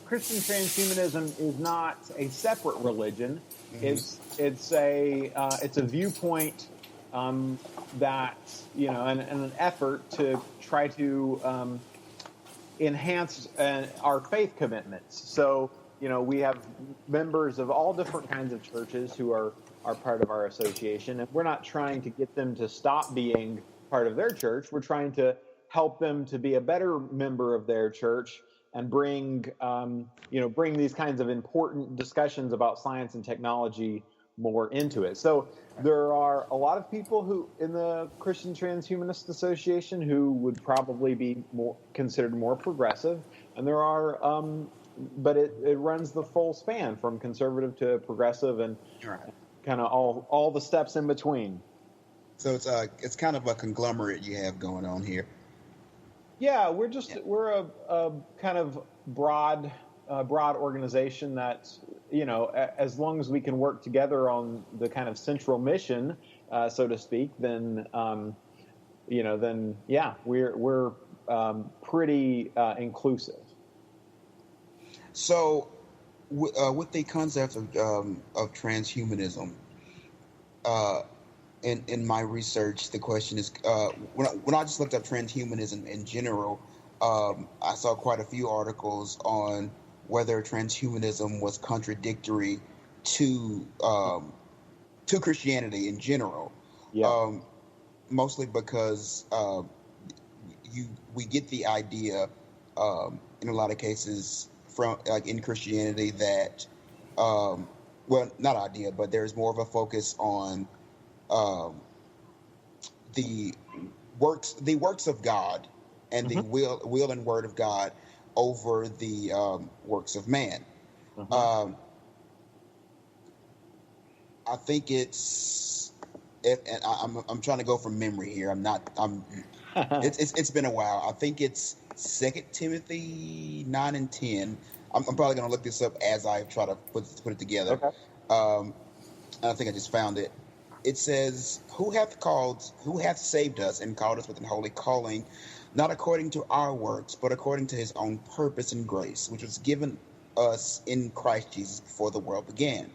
Christian transhumanism is not a separate religion. Mm-hmm. It's a viewpoint that and an effort to try to enhance our faith commitments. So we have members of all different kinds of churches who are part of our association, and we're not trying to get them to stop being part of their church. We're trying to help them to be a better member of their church and bring these kinds of important discussions about science and technology more into it. So there are a lot of people who in the Christian Transhumanist Association who would probably be considered more progressive, and there are, but it runs the full span from conservative to progressive, and kind of all the steps in between. So it's kind of a conglomerate you have going on here. Yeah, we're a kind of broad organization that, as long as we can work together on the kind of central mission, so to speak, then we're pretty inclusive. So, with the concept of transhumanism, in my research, the question is, when I just looked up transhumanism in general, I saw quite a few articles on whether transhumanism was contradictory to Christianity in general. Yeah. Mostly because we get the idea in a lot of cases from like in Christianity that well, not idea, but there's more of a focus on the works of God and the will and word of God over the works of man. I think it's, and I'm trying to go from memory here. It's been a while. I think it's 2 Timothy 9 and 10. I'm probably going to look this up as I try to put it together. Okay. I think I just found it. It says, who hath saved us and called us with an holy calling, not according to our works, but according to his own purpose and grace, which was given us in Christ Jesus before the world began,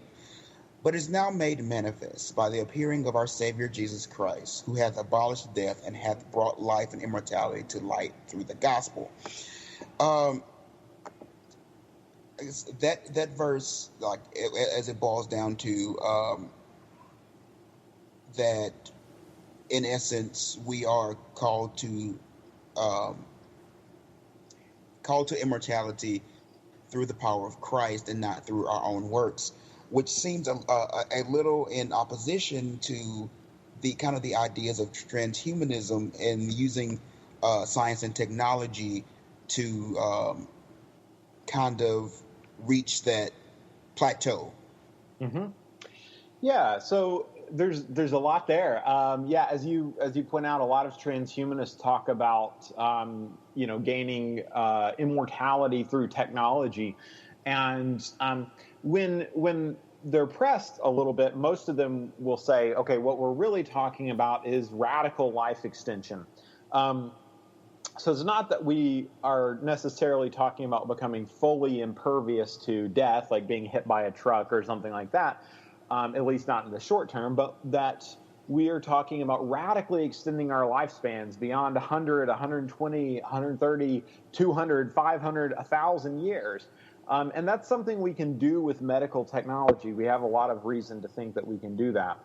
but is now made manifest by the appearing of our Savior Jesus Christ, who hath abolished death and hath brought life and immortality to light through the gospel. I guess that verse, like as it boils down to that, in essence, we are called to immortality through the power of Christ and not through our own works, which seems a little in opposition to the kind of the ideas of transhumanism and using science and technology to kind of reach that plateau. Yeah, so there's a lot there. As you point out, a lot of transhumanists talk about gaining immortality through technology, and when they're pressed a little bit, most of them will say, okay, what we're really talking about is radical life extension. So it's not that we are necessarily talking about becoming fully impervious to death, like being hit by a truck or something like that, at least not in the short term, but that we are talking about radically extending our lifespans beyond 100, 120, 130, 200, 500, 1,000 years. And that's something we can do with medical technology. We have a lot of reason to think that we can do that.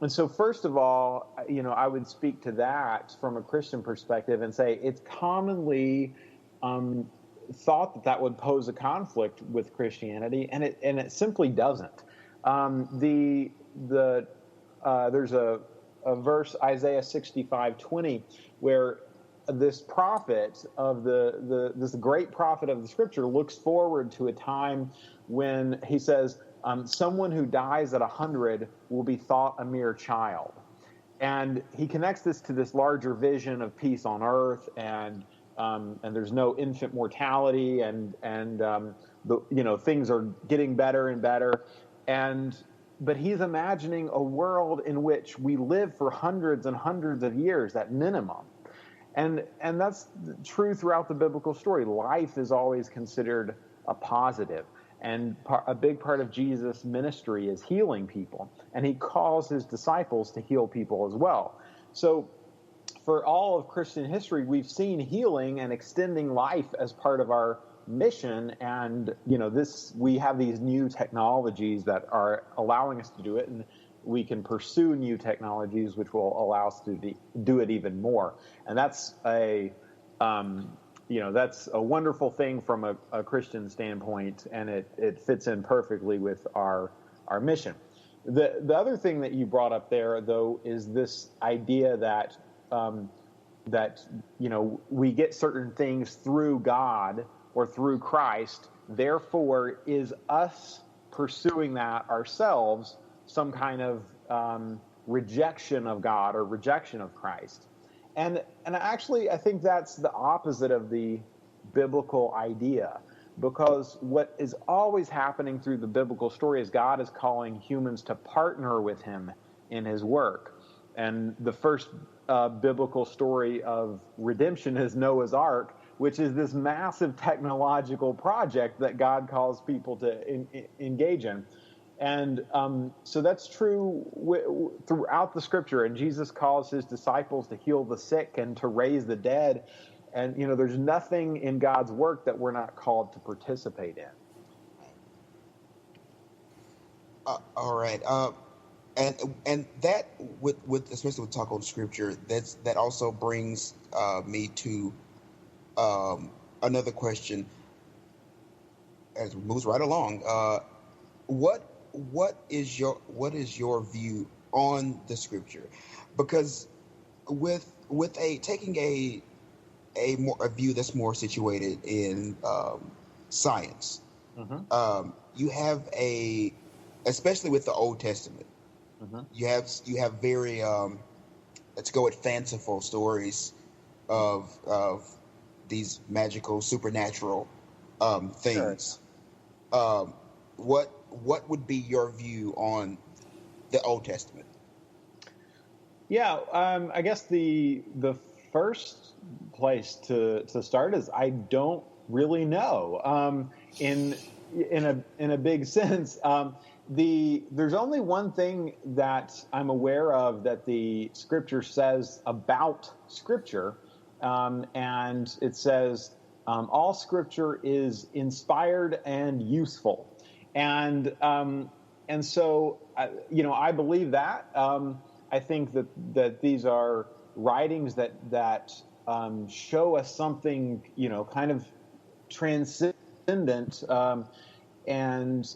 And so first of all, I would speak to that from a Christian perspective and say it's commonly thought that would pose a conflict with Christianity, and it simply doesn't. There's a verse, Isaiah 65:20, where this prophet of this great prophet of the Scripture looks forward to a time when he says, someone who dies at 100 will be thought a mere child. And he connects this to this larger vision of peace on earth, and there's no infant mortality, and things are getting better and better. But he's imagining a world in which we live for hundreds and hundreds of years at minimum. And that's true throughout the biblical story. Life is always considered a positive. And a big part of Jesus' ministry is healing people. And he calls his disciples to heal people as well. So for all of Christian history, we've seen healing and extending life as part of our mission. And, we have these new technologies that are allowing us to do it. And we can pursue new technologies which will allow us to do it even more. And that's that's a wonderful thing from a Christian standpoint, and it fits in perfectly with our mission. The other thing that you brought up there, though, is this idea that we get certain things through God or through Christ. Therefore, is us pursuing that ourselves some kind of rejection of God or rejection of Christ? And actually, I think that's the opposite of the biblical idea, because what is always happening through the biblical story is God is calling humans to partner with him in his work. And the first biblical story of redemption is Noah's Ark, which is this massive technological project that God calls people to engage in. And so that's true throughout the Scripture. And Jesus calls his disciples to heal the sick and to raise the dead. And, there's nothing in God's work that we're not called to participate in. All right. and that with especially with talk on scripture, that also brings me to another question as it moves right along. What is your view on the scripture? Because with taking a view that's more situated in science, you have especially with the Old Testament, you have very let's go with fanciful stories of these magical supernatural things. Sure. What would be your view on the Old Testament? Yeah, I guess the first place to start is I don't really know. In a big sense, there's only one thing that I'm aware of that the Scripture says about Scripture, and it says all Scripture is inspired and useful, and so I believe that. I think that these are writings that show us something, kind of transcendent, and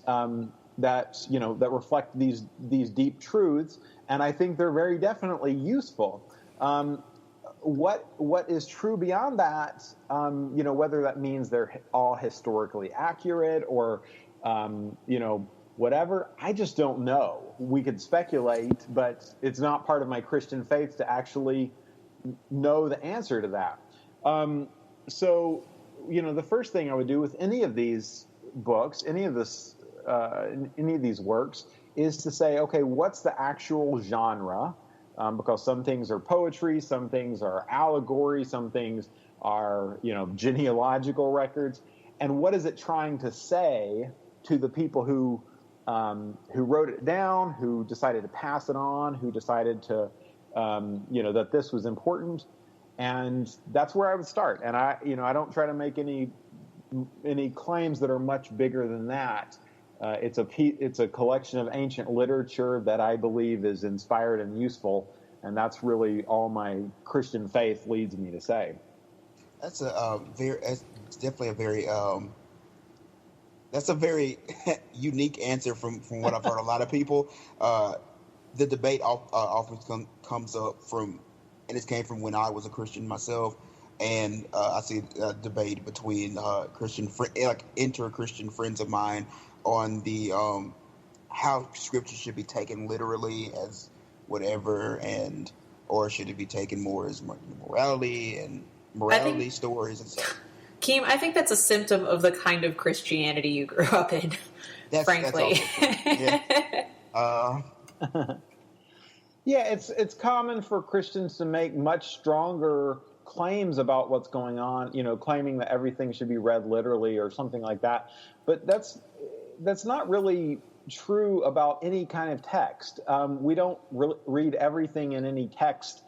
that reflect these deep truths. And I think they're very definitely useful. What is true beyond that, whether that means they're all historically accurate or, whatever, I just don't know. We could speculate, but it's not part of my Christian faith to actually know the answer to that. So, the first thing I would do with any of these books, any of these works, is to say, okay, what's the actual genre? Because some things are poetry, some things are allegory, some things are, genealogical records. And what is it trying to say to the people who wrote it down, who decided to pass it on, who decided to, that this was important? And that's where I would start. And I don't try to make any claims that are much bigger than that. It's a collection of ancient literature that I believe is inspired and useful, and that's really all my Christian faith leads me to say. That's a very unique answer from what I've heard a lot of people. The debate often comes up from, and it came from when I was a Christian myself, and I see a debate between inter-Christian friends of mine on the how scripture should be taken literally as whatever, or should it be taken more as morality stories and stuff. Keem, I think that's a symptom of the kind of Christianity you grew up in, frankly. Yeah, it's common for Christians to make much stronger claims about what's going on, claiming that everything should be read literally or something like that. But that's not really true about any kind of text. We don't read everything in any text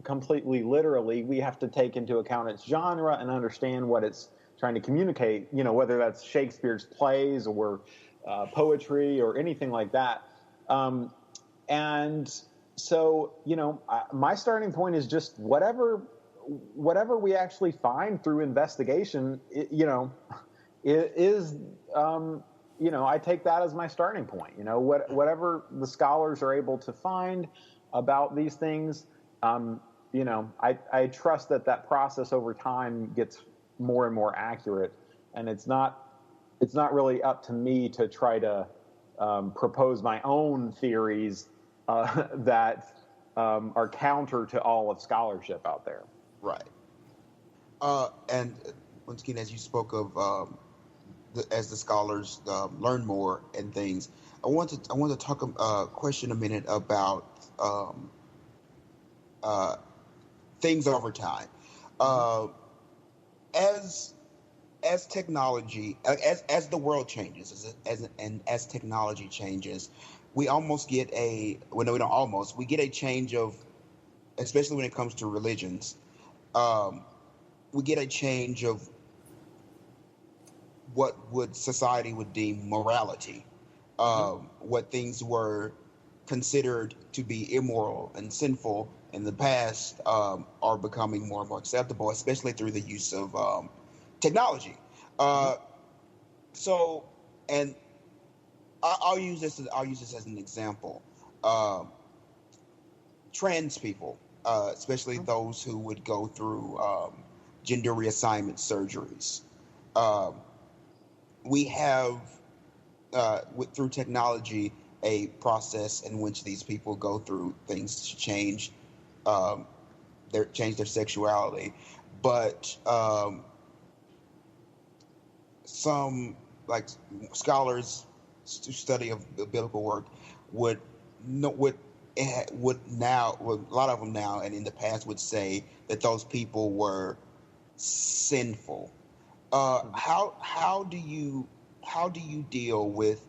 completely literally. We have to take into account its genre and understand what it's trying to communicate, whether that's Shakespeare's plays or poetry or anything like that. And so, my starting point is just whatever we actually find through investigation, I take that as my starting point. Whatever the scholars are able to find about these things, I trust that process over time gets more and more accurate, and it's not really up to me to try to propose my own theories that are counter to all of scholarship out there. Right. And once again, as you spoke of, as the scholars learn more and things, I want to talk question a minute about things over time. As technology, as the world changes, as technology changes, we almost get we get a change of, especially when it comes to religions, we get a change of what society would deem morality, what things were considered to be immoral and sinful in the past are becoming more and more acceptable, especially through the use of technology. So, and I'll use this as an example. Trans people, especially those who would go through gender reassignment surgeries. We have, through technology, a process in which these people go through things to change their sexuality, but some like scholars who study of biblical work would a lot of them now and in the past would say that those people were sinful. How do you deal with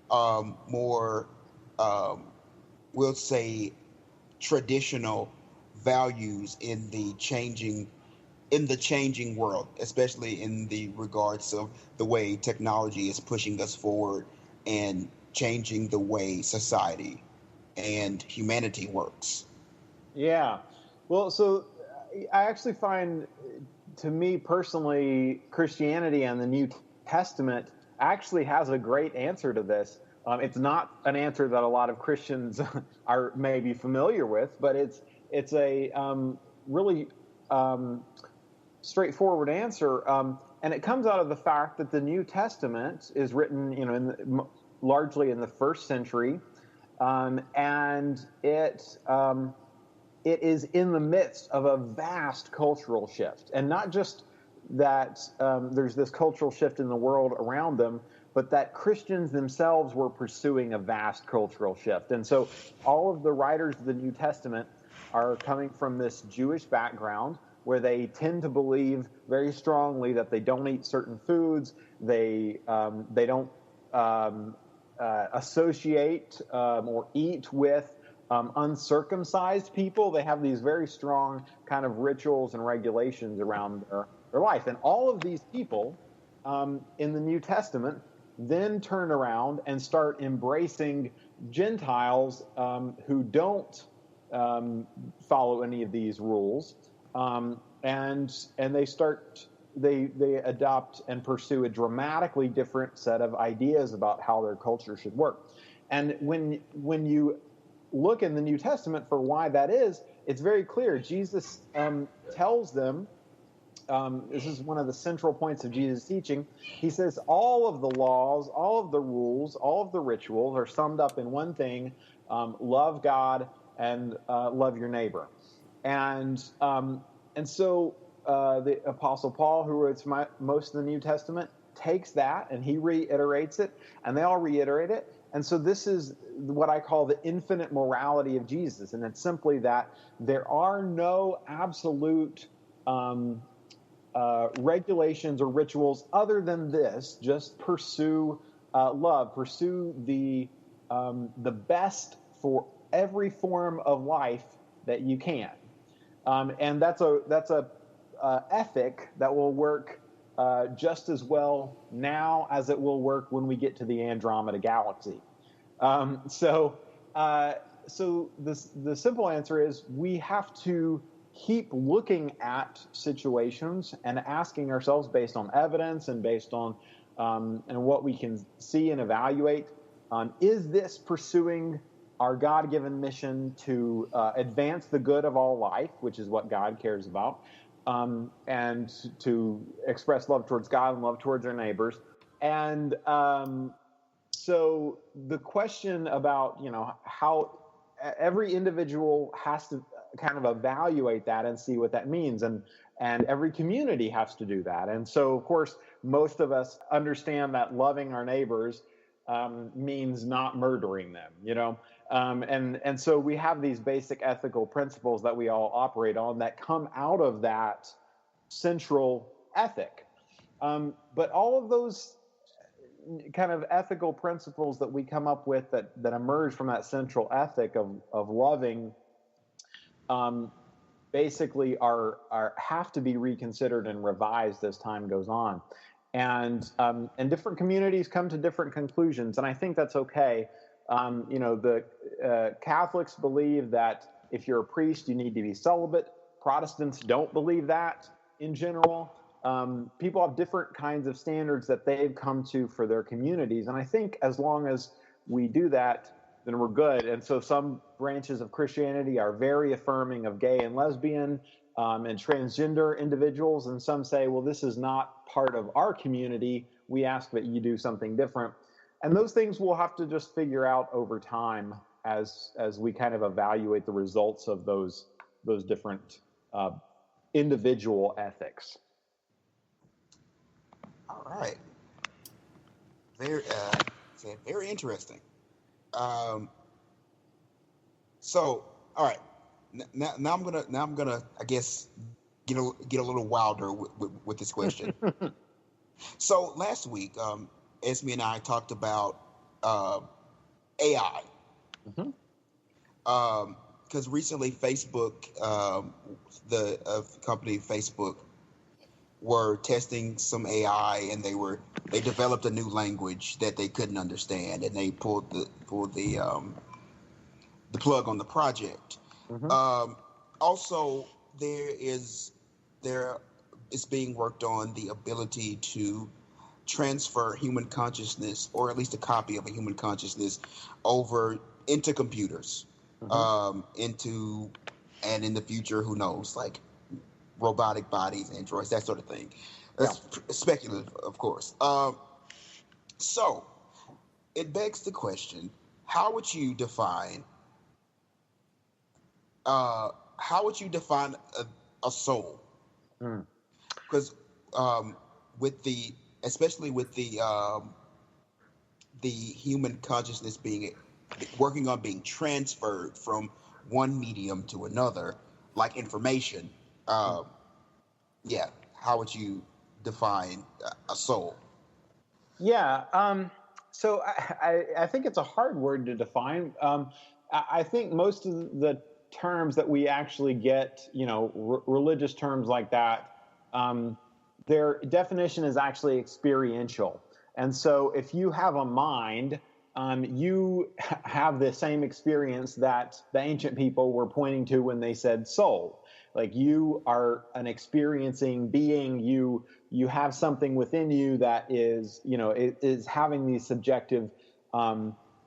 more we'll say traditional values in the changing world, especially in the regards of the way technology is pushing us forward and changing the way society and humanity works? Yeah. Well, so I actually find, to me personally, Christianity and the New Testament actually has a great answer to this. It's not an answer that a lot of Christians are maybe familiar with, but it's a really straightforward answer, and it comes out of the fact that the New Testament is written, largely in the first century, and it is in the midst of a vast cultural shift, and not just that there's this cultural shift in the world around them, but that Christians themselves were pursuing a vast cultural shift. And so all of the writers of the New Testament are coming from this Jewish background where they tend to believe very strongly that they don't eat certain foods, they don't associate or eat with uncircumcised people. They have these very strong kind of rituals and regulations around their life. And all of these people in the New Testament then turn around and start embracing Gentiles who don't follow any of these rules, and they adopt and pursue a dramatically different set of ideas about how their culture should work. And when you look in the New Testament for why that is, it's very clear. Jesus tells them, this is one of the central points of Jesus' teaching. He says all of the laws, all of the rules, all of the rituals are summed up in one thing: love God and love your neighbor. And so the Apostle Paul, who writes most of the New Testament, takes that and he reiterates it, and they all reiterate it. And so this is what I call the infinite morality of Jesus, and it's simply that there are no absolute regulations or rituals other than this. Just pursue love, pursue the best for every form of life that you can, and that's a ethic that will work just as well now as it will work when we get to the Andromeda Galaxy. So the simple answer is we have to keep looking at situations and asking ourselves, based on evidence and based on and what we can see and evaluate, is this pursuing our God-given mission to advance the good of all life, which is what God cares about, and to express love towards God and love towards our neighbors. And so the question about, how every individual has to kind of evaluate that and see what that means, and every community has to do that. And so, of course, most of us understand that loving our neighbors means not murdering them, and so we have these basic ethical principles that we all operate on that come out of that central ethic. But all of those kind of ethical principles that we come up with that emerge from that central ethic of loving basically have to be reconsidered and revised as time goes on. And different communities come to different conclusions, and I think that's okay. The Catholics believe that if you're a priest, you need to be celibate. Protestants don't believe that in general. People have different kinds of standards that they've come to for their communities. And I think as long as we do that, then we're good. And so some branches of Christianity are very affirming of gay and lesbian and transgender individuals. And some say, well, this is not part of our community. We ask that you do something different. And those things we'll have to just figure out over time as we kind of evaluate the results of those different individual ethics. All right. Very interesting. So, all right. Now I'm gonna I guess get a little wilder with this question. So last week, Esme and I talked about AI. Because recently Facebook, the company Facebook, were testing some AI, and they developed a new language that they couldn't understand, and they pulled the plug on the project. Also, there is being worked on the ability to transfer human consciousness, or at least a copy of a human consciousness, over into computers, and in the future, who knows, like robotic bodies, androids, that sort of thing. That's speculative, of course. So it begs the question: how would you define a soul? Because especially with the human consciousness working on being transferred from one medium to another, like information. How would you define a soul? So I think it's a hard word to define. I think most of the terms that we actually get, religious terms like that, their definition is actually experiential. And so if you have a mind, you have the same experience that the ancient people were pointing to when they said soul. Like, you are an experiencing being. You have something within you that is, is having these subjective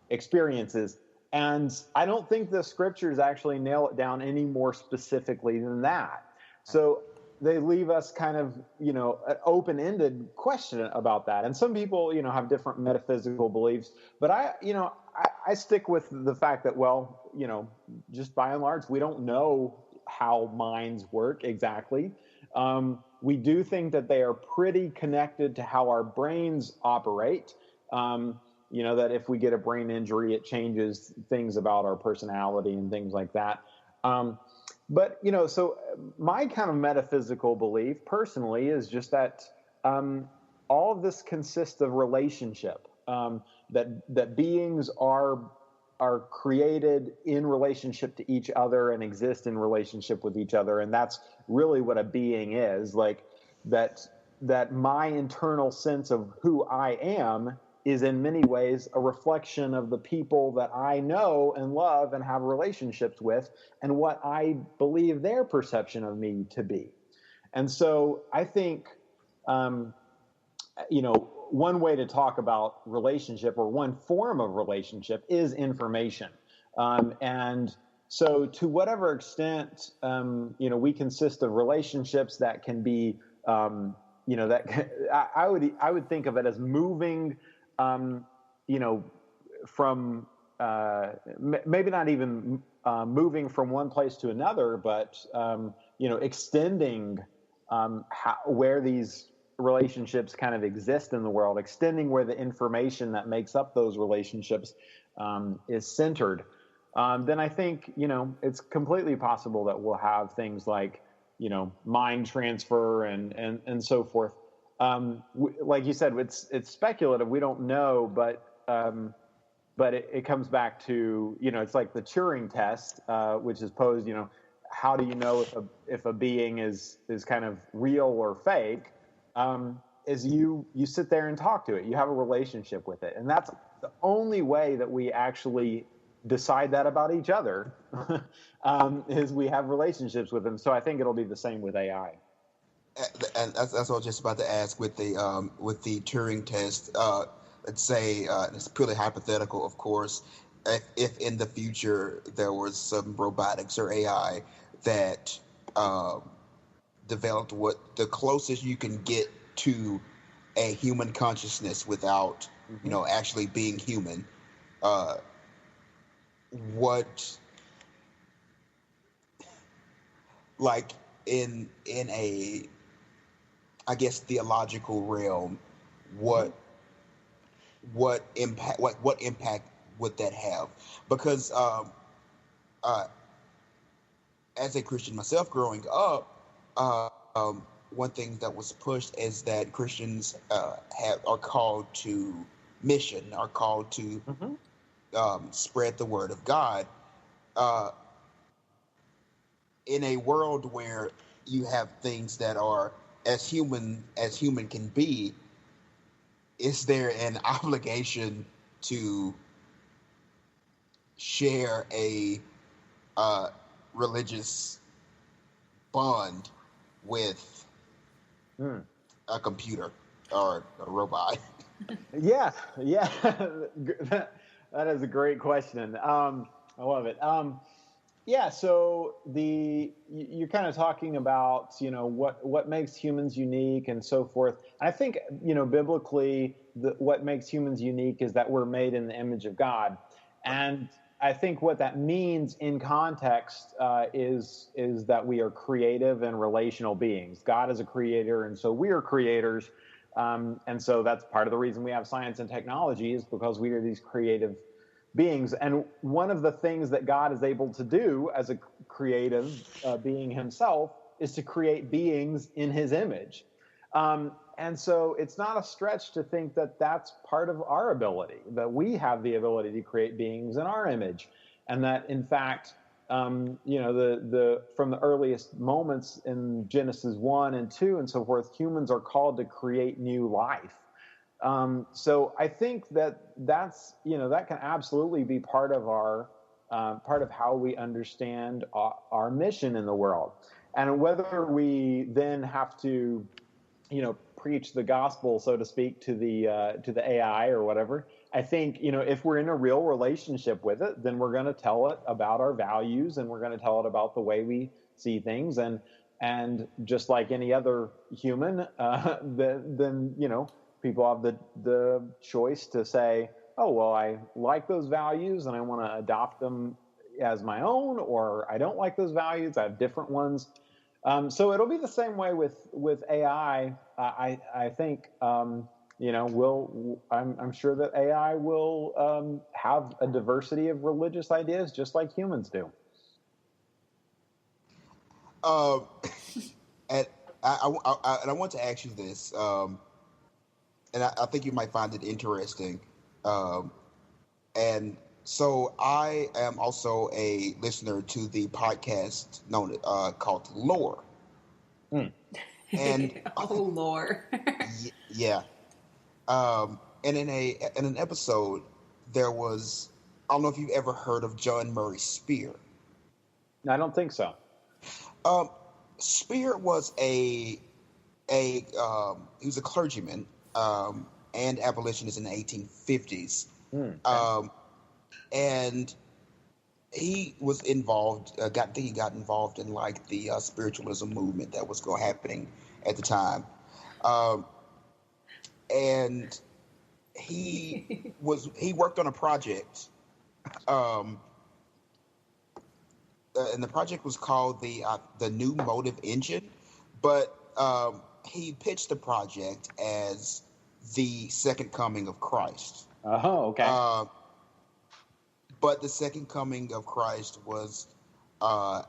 experiences. And I don't think the scriptures actually nail it down any more specifically than that. So they leave us kind of, an open-ended question about that. And some people, have different metaphysical beliefs. But I stick with the fact that, just by and large, we don't know how minds work exactly. We do think that they are pretty connected to how our brains operate. That if we get a brain injury, it changes things about our personality and things like that. So my kind of metaphysical belief personally is just that all of this consists of relationship, that beings are created in relationship to each other and exist in relationship with each other. And that's really what a being is, like that my internal sense of who I am is in many ways a reflection of the people that I know and love and have relationships with, and what I believe their perception of me to be. And so I think, one way to talk about relationship, or one form of relationship, is information. And so to whatever extent, we consist of relationships that can be, I would think of it as moving, from maybe not even moving from one place to another, but extending where these relationships kind of exist in the world, extending where the information that makes up those relationships is centered. Then I think it's completely possible that we'll have things like mind transfer and so forth. Like you said, it's speculative. We don't know, but it comes back to it's like the Turing test, which is posed. How do you know if a being is kind of real or fake? Is you sit there and talk to it. You have a relationship with it, and that's the only way that we actually decide that about each other is we have relationships with them. So I think it'll be the same with AI. And that's what I was just about to ask with the Turing test. Let's say it's purely hypothetical, of course. If in the future there was some robotics or AI that developed what the closest you can get to a human consciousness without, actually being human, what, like in a, I guess, theological realm, what impact would that have? Because as a Christian myself growing up, one thing that was pushed is that Christians are called to mission, are called to spread the word of God. In a world where you have things that are as human can be, is there an obligation to share a religious bond with a computer or a robot? Yeah. That is a great question. I love it. So you're kind of talking about, what makes humans unique and so forth. I think, biblically, what makes humans unique is that we're made in the image of God. And I think what that means in context is that we are creative and relational beings. God is a creator, and so we are creators. And so that's part of the reason we have science and technology, is because we are these creative beings. And one of the things that God is able to do as a creative being himself is to create beings in his image. And so it's not a stretch to think that that's part of our ability, that we have the ability to create beings in our image. And that, in fact, from the earliest moments in Genesis 1 and 2 and so forth, humans are called to create new life. So I think that's that can absolutely be part of part of how we understand our mission in the world. And whether we then have to, preach the gospel, so to speak, to the AI or whatever, I think, if we're in a real relationship with it, then we're going to tell it about our values, and we're going to tell it about the way we see things. And just like any other human, then people have the choice to say, oh, well, I like those values and I want to adopt them as my own, or I don't like those values, I have different ones. So it'll be the same way with AI. I think, I'm sure that AI will have a diversity of religious ideas just like humans do. And I want to ask you this, and I think you might find it interesting. And so I am also a listener to the podcast known called Lore. And Lore. Yeah. And in an episode, there was, I don't know if you've ever heard of John Murray Spear. I don't think so. Spear was he was a clergyman and abolitionist in the 1850s. And he was involved, he got involved in like the spiritualism movement that was happening at the time. And he worked on a project, and the project was called the New Motive Engine, but he pitched the project as the second coming of Christ. Oh, okay. But the second coming of Christ was a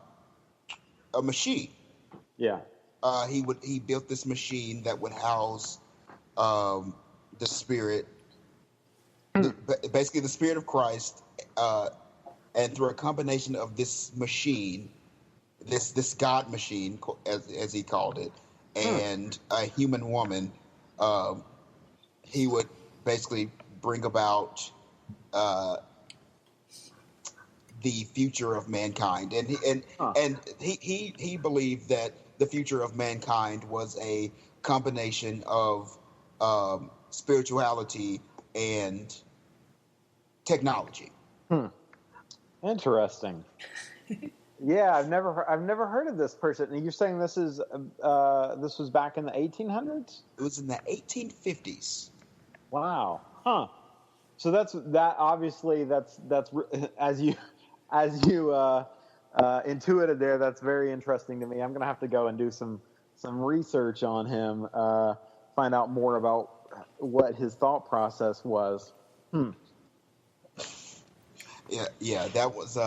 machine. Yeah. He built this machine that would house the spirit, basically the spirit of Christ, and through a combination of this machine, this God machine, as he called it, and a human woman, he would basically bring about the future of mankind, and he believed that the future of mankind was a combination of spirituality and technology. Interesting. Yeah, I've never heard of this person. And you're saying this was back in the 1800s? It was in the 1850s. Wow. Huh. So that's as you intuited there. That's very interesting to me. I'm gonna have to go and do some research on him, find out more about what his thought process was. Yeah, that was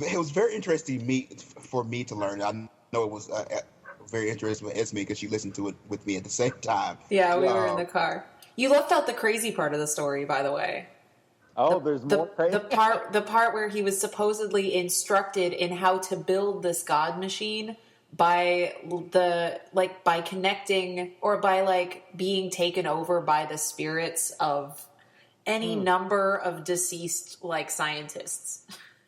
it was very interesting for me to learn. I know it was very interesting with Esme because she listened to it with me at the same time. Yeah, we were in the car. You left out the crazy part of the story, by the way. Oh, there's more crazy. The part where he was supposedly instructed in how to build this God machine by connecting or by being taken over by the spirits of any number of deceased scientists.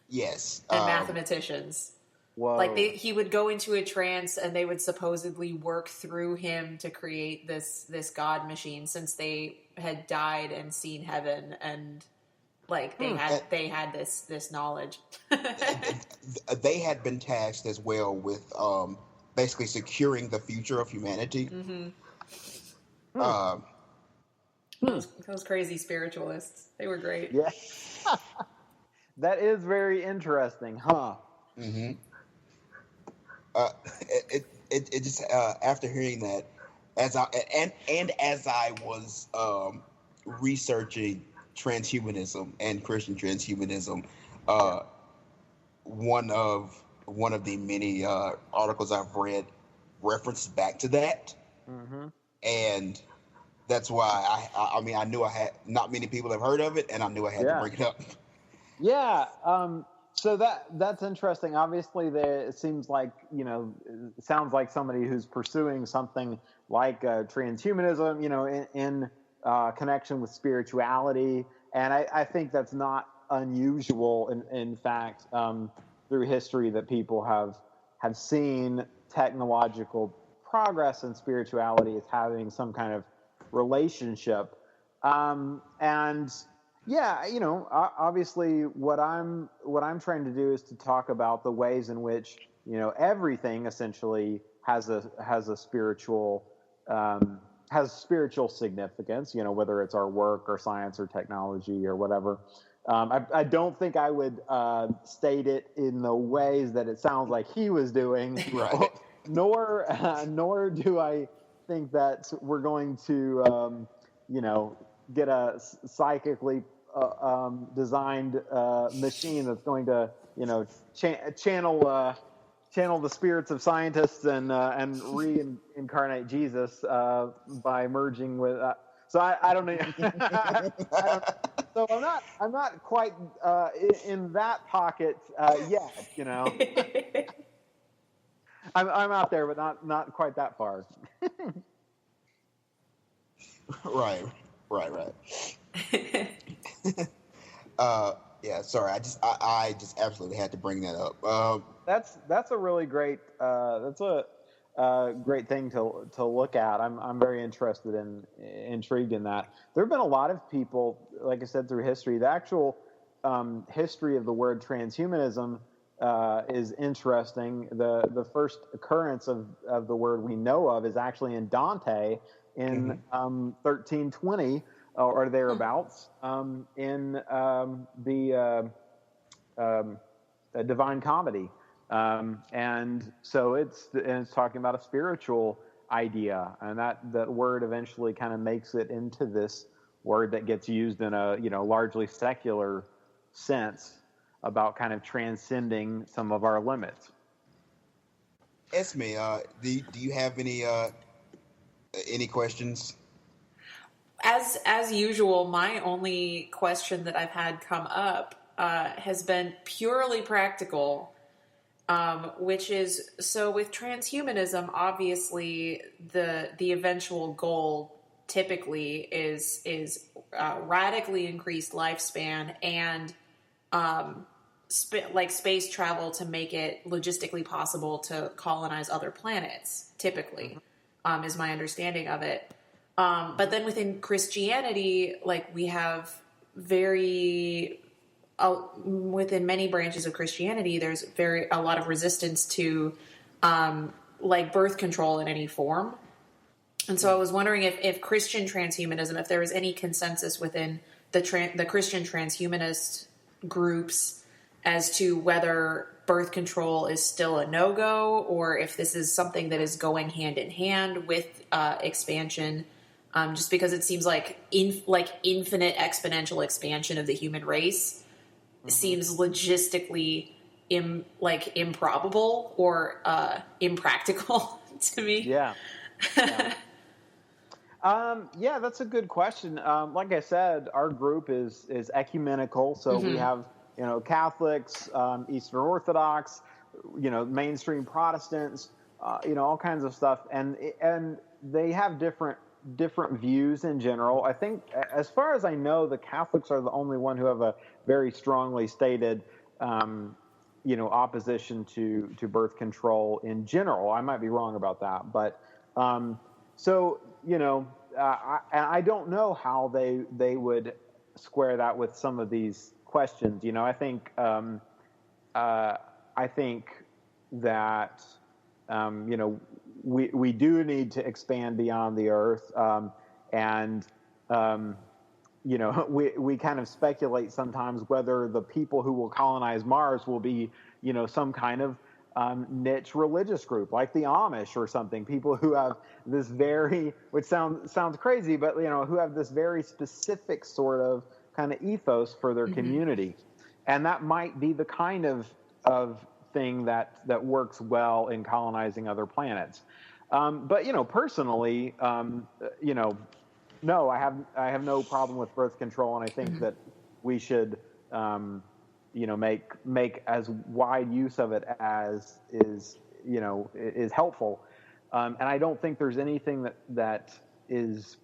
Yes. And mathematicians. Whoa. He would go into a trance and they would supposedly work through him to create this God machine, since they had died and seen heaven, and they had this knowledge. They had been tasked as well with basically securing the future of humanity. Those crazy spiritualists. They were great. Yeah. That is very interesting, huh? Mm-hmm. It just after hearing that, as I was researching transhumanism and Christian transhumanism, one of the many articles I've read references back to that, and that's why I mean I knew not many people have heard of it, and I knew I had to bring it up. Yeah. So that's interesting. Obviously, it seems like, it sounds like somebody who's pursuing something like transhumanism, in connection with spirituality. And I think that's not unusual. In fact, through history, that people have seen technological progress and spirituality as having some kind of relationship. And yeah, obviously what I'm trying to do is to talk about the ways in which, everything essentially has a spiritual significance, whether it's our work or science or technology or whatever. I don't think I would state it in the ways that it sounds like he was doing, right? Nor do I think that we're going to, get a psychically designed machine that's going to, channel the spirits of scientists and reincarnate Jesus by merging with. So I don't know. So I'm not quite in that pocket yet. I'm out there, but not quite that far. Right. Yeah, sorry. I just absolutely had to bring that up. That's a really great great thing to look at. I'm very intrigued in that. There have been a lot of people, like I said, through history. The actual history of the word transhumanism is interesting. The first occurrence of the word we know of is actually in Dante in 1320 or thereabouts, in the Divine Comedy. And so it's talking about a spiritual idea, and that word eventually kind of makes it into this word that gets used in a largely secular sense about kind of transcending some of our limits. Esme, do you have any questions? As usual, my only question that I've had come up has been purely practical, which is, so with transhumanism, obviously the eventual goal typically is radically increased lifespan and space travel to make it logistically possible to colonize other planets. Typically, is my understanding of it. But then within Christianity, like we have within many branches of Christianity, there's a lot of resistance to like birth control in any form. And so I was wondering if Christian transhumanism, if there was any consensus within the Christian transhumanist groups as to whether birth control is still a no-go, or if this is something that is going hand in hand with expansion, just because it seems like infinite exponential expansion of the human race seems logistically improbable or impractical to me. Yeah. Yeah, that's a good question. Like I said, our group is ecumenical, so we have Catholics, Eastern Orthodox, mainstream Protestants, all kinds of stuff, and they have different views in general. I think, as far as I know, the Catholics are the only one who have a very strongly stated, opposition to birth control in general. I might be wrong about that, but I don't know how they would square that with some of these questions. I think that we do need to expand beyond the earth, we kind of speculate sometimes whether the people who will colonize Mars will be some kind of niche religious group like the Amish or something. People who have this which sounds crazy, but who have this very specific sort of kind of ethos for their community, and that might be the kind of thing that works well in colonizing other planets. But personally, no, I have no problem with birth control, and I think that we should make as wide use of it as is helpful. And I don't think there's anything that is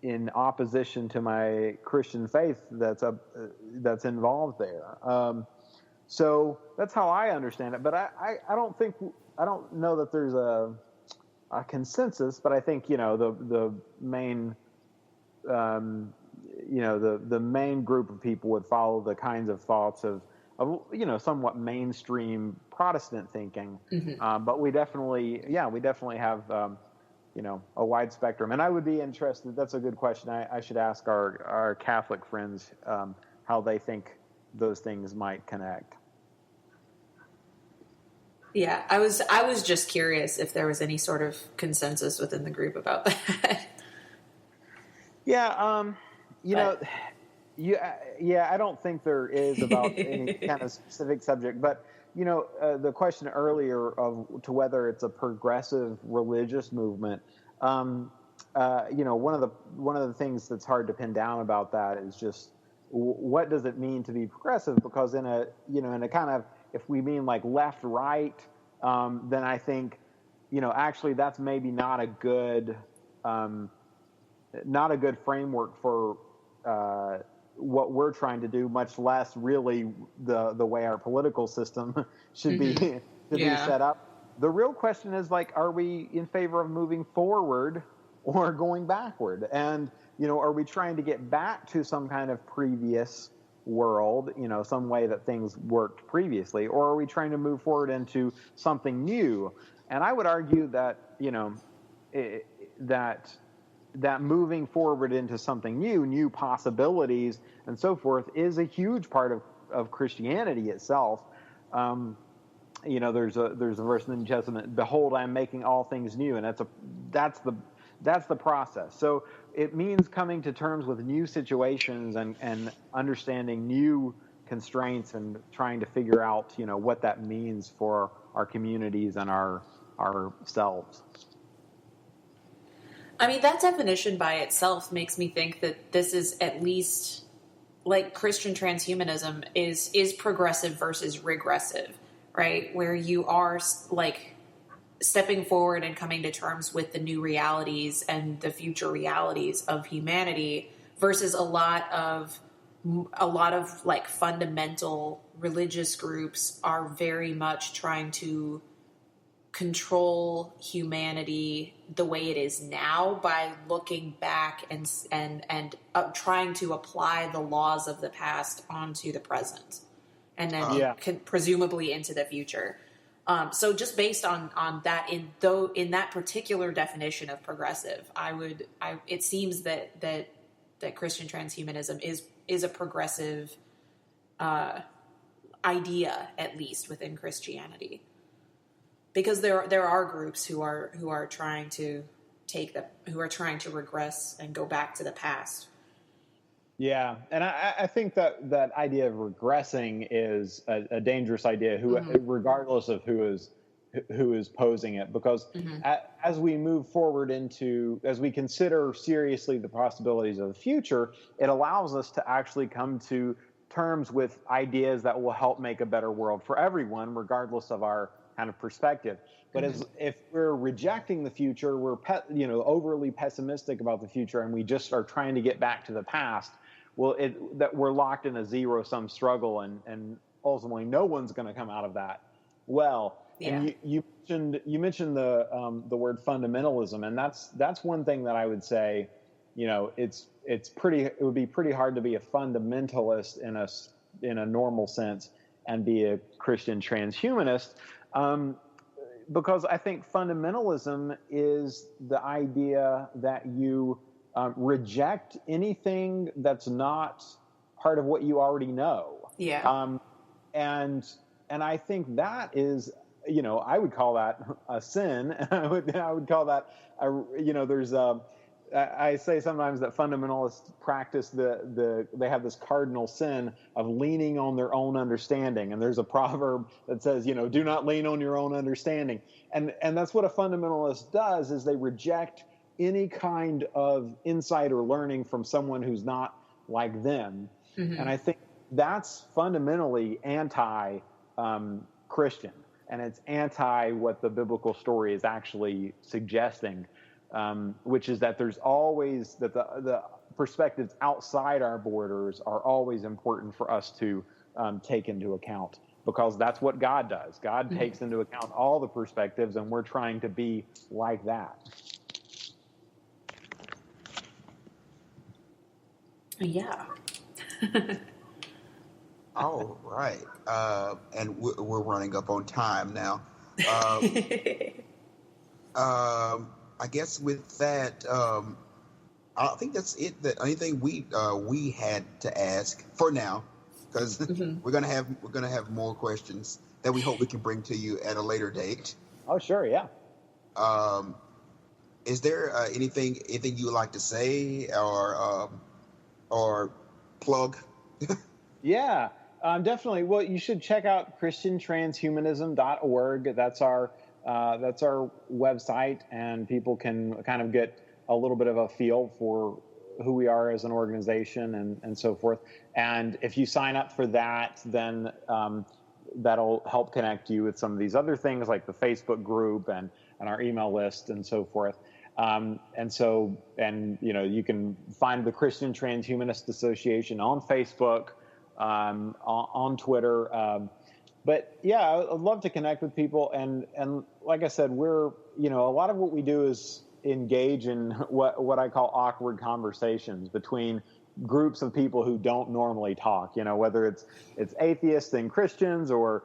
in opposition to my Christian faith that's involved there. So that's how I understand it. But I don't know that there's a consensus. But I think the main the main group of people would follow the kinds of thoughts of somewhat mainstream Protestant thinking. But we definitely have a wide spectrum. And I would be interested. That's a good question. I should ask our Catholic friends how they think those things might connect. Yeah, I was just curious if there was any sort of consensus within the group about that. Yeah, I don't think there is about any kind of specific subject, but the question earlier to whether it's a progressive religious movement, one of the things that's hard to pin down about that is just what does it mean to be progressive? Because in a kind of, if we mean like left right, then I think actually that's maybe not a good framework for what we're trying to do, much less really the way our political system should be set up. The real question is, like, are we in favor of moving forward or going backward? And are we trying to get back to some kind of previous world, some way that things worked previously, or are we trying to move forward into something new? And I would argue that that moving forward into something new possibilities and so forth, is a huge part of Christianity itself. There's a verse in the New Testament, "Behold, I am making all things new," and that's the process. So it means coming to terms with new situations and understanding new constraints and trying to figure out what that means for our communities and ourselves. I mean, that definition by itself makes me think that this is at least, like, Christian transhumanism is progressive versus regressive, right? Where you are, like, stepping forward and coming to terms with the new realities and the future realities of humanity, versus a lot of like fundamental religious groups are very much trying to control humanity the way it is now by looking back and trying to apply the laws of the past onto the present, and then presumably into the future. So just based on that, in that particular definition of progressive, it seems that Christian transhumanism is a progressive idea, at least within Christianity, because there are groups who are trying to regress and go back to the past. Yeah, and I think that idea of regressing is a dangerous idea, regardless of who is posing it, because as we move forward as we consider seriously the possibilities of the future, it allows us to actually come to terms with ideas that will help make a better world for everyone, regardless of our kind of perspective. But if we're rejecting the future, we're overly pessimistic about the future, and we just are trying to get back to the past. Well, that we're locked in a zero-sum struggle, and ultimately no one's going to come out of that well. Yeah. And you mentioned the word fundamentalism, and that's one thing that I would say. It would be pretty hard to be a fundamentalist in a normal sense and be a Christian transhumanist, because I think fundamentalism is the idea that you reject anything that's not part of what you already know. Yeah. And I think that is, I would call that a sin. I would call that, I say sometimes that fundamentalists practice they have this cardinal sin of leaning on their own understanding. And there's a proverb that says, do not lean on your own understanding. And that's what a fundamentalist does, is they reject any kind of insight or learning from someone who's not like them. And I think that's fundamentally anti-Christian, and it's anti what the biblical story is actually suggesting, which is that there's always that the perspectives outside our borders are always important for us to take into account, because that's what God does. God takes into account all the perspectives, and we're trying to be like that. Yeah. All right. And we're running up on time now. I guess with that, I think that's it. That anything we had to ask for now, because we're gonna have more questions that we hope we can bring to you at a later date. Oh, sure, yeah. Is there anything you would like to say or plug? Yeah, definitely. Well, you should check out ChristianTranshumanism.org. That's our website, and people can kind of get a little bit of a feel for who we are as an organization and so forth. And if you sign up for that, then that'll help connect you with some of these other things, like the Facebook group and our email list and so forth. You can find the Christian Transhumanist Association on Facebook, on Twitter. But yeah, I'd love to connect with people. And like I said, we're, a lot of what we do is engage in what I call awkward conversations between groups of people who don't normally talk, whether it's atheists and Christians, or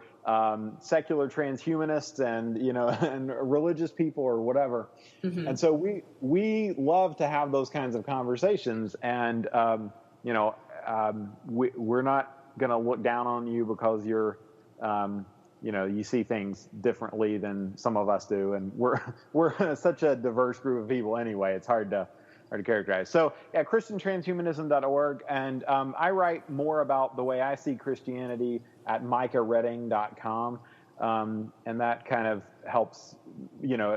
secular transhumanists and and religious people or whatever. And so we love to have those kinds of conversations, and we're not going to look down on you because you're you see things differently than some of us do, and we're such a diverse group of people anyway. It's hard to characterize. So yeah, ChristianTranshumanism.org, and I write more about the way I see Christianity at MicahRedding.com, and that kind of helps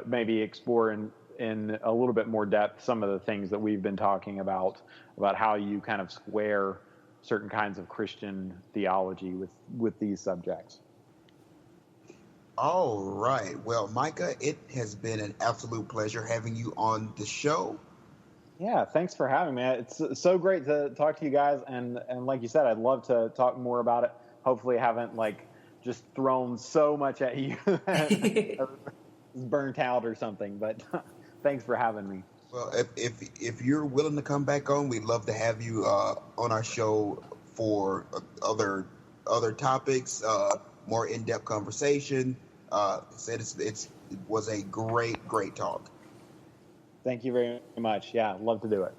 maybe explore in a little bit more depth some of the things that we've been talking about how you kind of square certain kinds of Christian theology with these subjects. All right. Well, Micah, it has been an absolute pleasure having you on the show. Yeah, thanks for having me. It's so great to talk to you guys, and like you said, I'd love to talk more about it. Hopefully, I haven't just thrown so much at you that burnt out or something. But thanks for having me. Well, if you're willing to come back on, we'd love to have you on our show for other topics, more in-depth conversation. Said it was a great talk. Thank you very much. Yeah, I'd love to do it.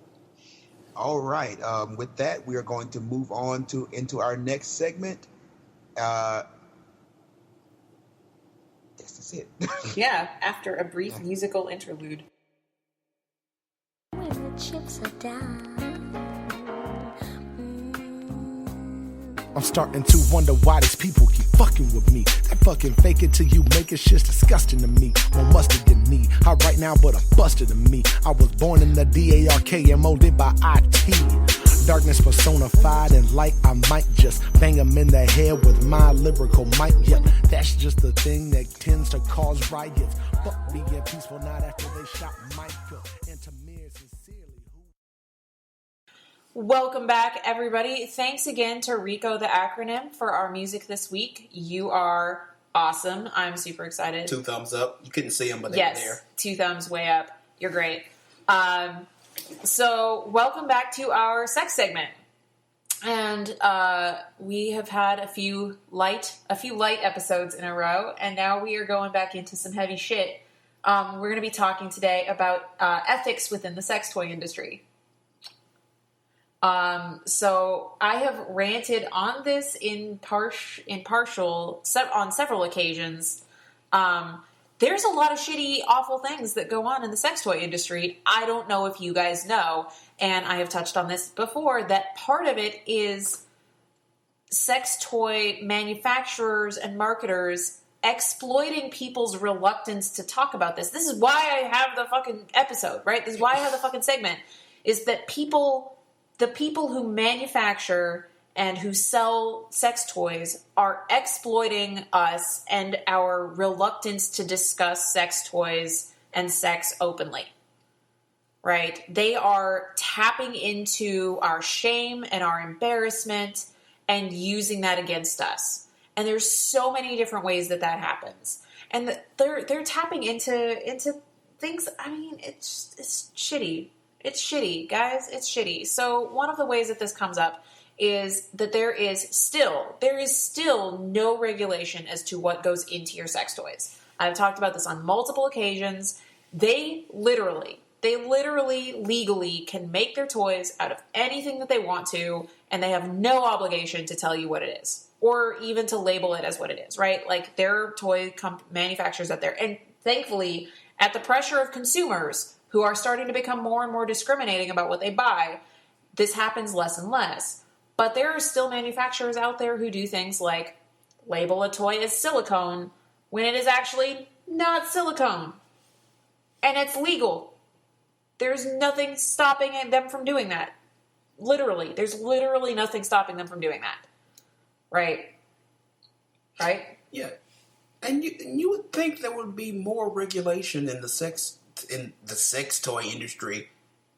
All right. With that, we are going to move on into our next segment. Yes, that's it. Yeah, after a brief musical interlude. When the chips are down. I'm starting to wonder why these people keep fucking with me. That fucking fake it till you make it shit's disgusting to me. More mustard than me. Hot right now, but I'm busted to me. I was born in the DARK and molded by IT. Darkness personified and light. I might just bang them in the head with my lyrical might. Yep, that's just the thing that tends to cause riots. Fuck being peaceful, not after they shot Micah and Tamir sincerely. Welcome back, everybody. Thanks again to RicotheAcronym for our music this week. You are awesome. I'm super excited. 2 thumbs up. You couldn't see them, but they were there. 2 thumbs way up. You're great. So welcome back to our sex segment. And we have had a few light episodes in a row, and now we are going back into some heavy shit. We're going to be talking today about ethics within the sex toy industry. So I have ranted on this on several occasions. There's a lot of shitty, awful things that go on in the sex toy industry. I don't know if you guys know, and I have touched on this before, that part of it is sex toy manufacturers and marketers exploiting people's reluctance to talk about this. This is why I have the fucking episode, right? This is why I have the fucking segment, is that the people who manufacture and who sell sex toys are exploiting us and our reluctance to discuss sex toys and sex openly, right? They are tapping into our shame and our embarrassment and using that against us. And there's so many different ways that happens. And they're tapping into things. I mean, it's shitty. It's shitty, guys. It's shitty. So one of the ways that this comes up is that there is still no regulation as to what goes into your sex toys. I've talked about this on multiple occasions. They literally, legally can make their toys out of anything that they want to, and they have no obligation to tell you what it is, or even to label it as what it is, right? Like, there are toy manufacturers out there, and thankfully, at the pressure of consumers who are starting to become more and more discriminating about what they buy, this happens less and less. But there are still manufacturers out there who do things like label a toy as silicone when it is actually not silicone. And it's legal. There's nothing stopping them from doing that. Literally. There's literally nothing stopping them from doing that. Right? Right? Yeah. And you would think there would be more regulation in the sex toy industry,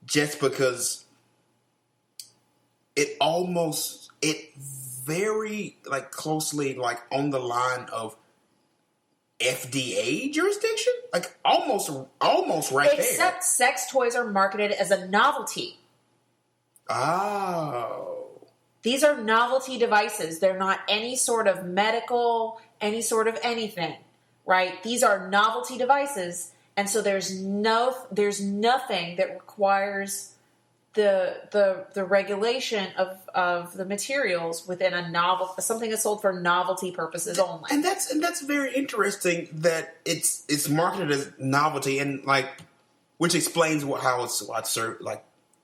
just because it very closely on the line of FDA jurisdiction, almost right there. Except sex toys are marketed as a novelty. Oh. These are novelty devices. They're not any sort of medical, any sort of anything, right? These are novelty devices. And so there's nothing that requires the regulation of the materials within something that's sold for novelty purposes only. And that's very interesting that it's marketed as novelty, and which explains how it's served,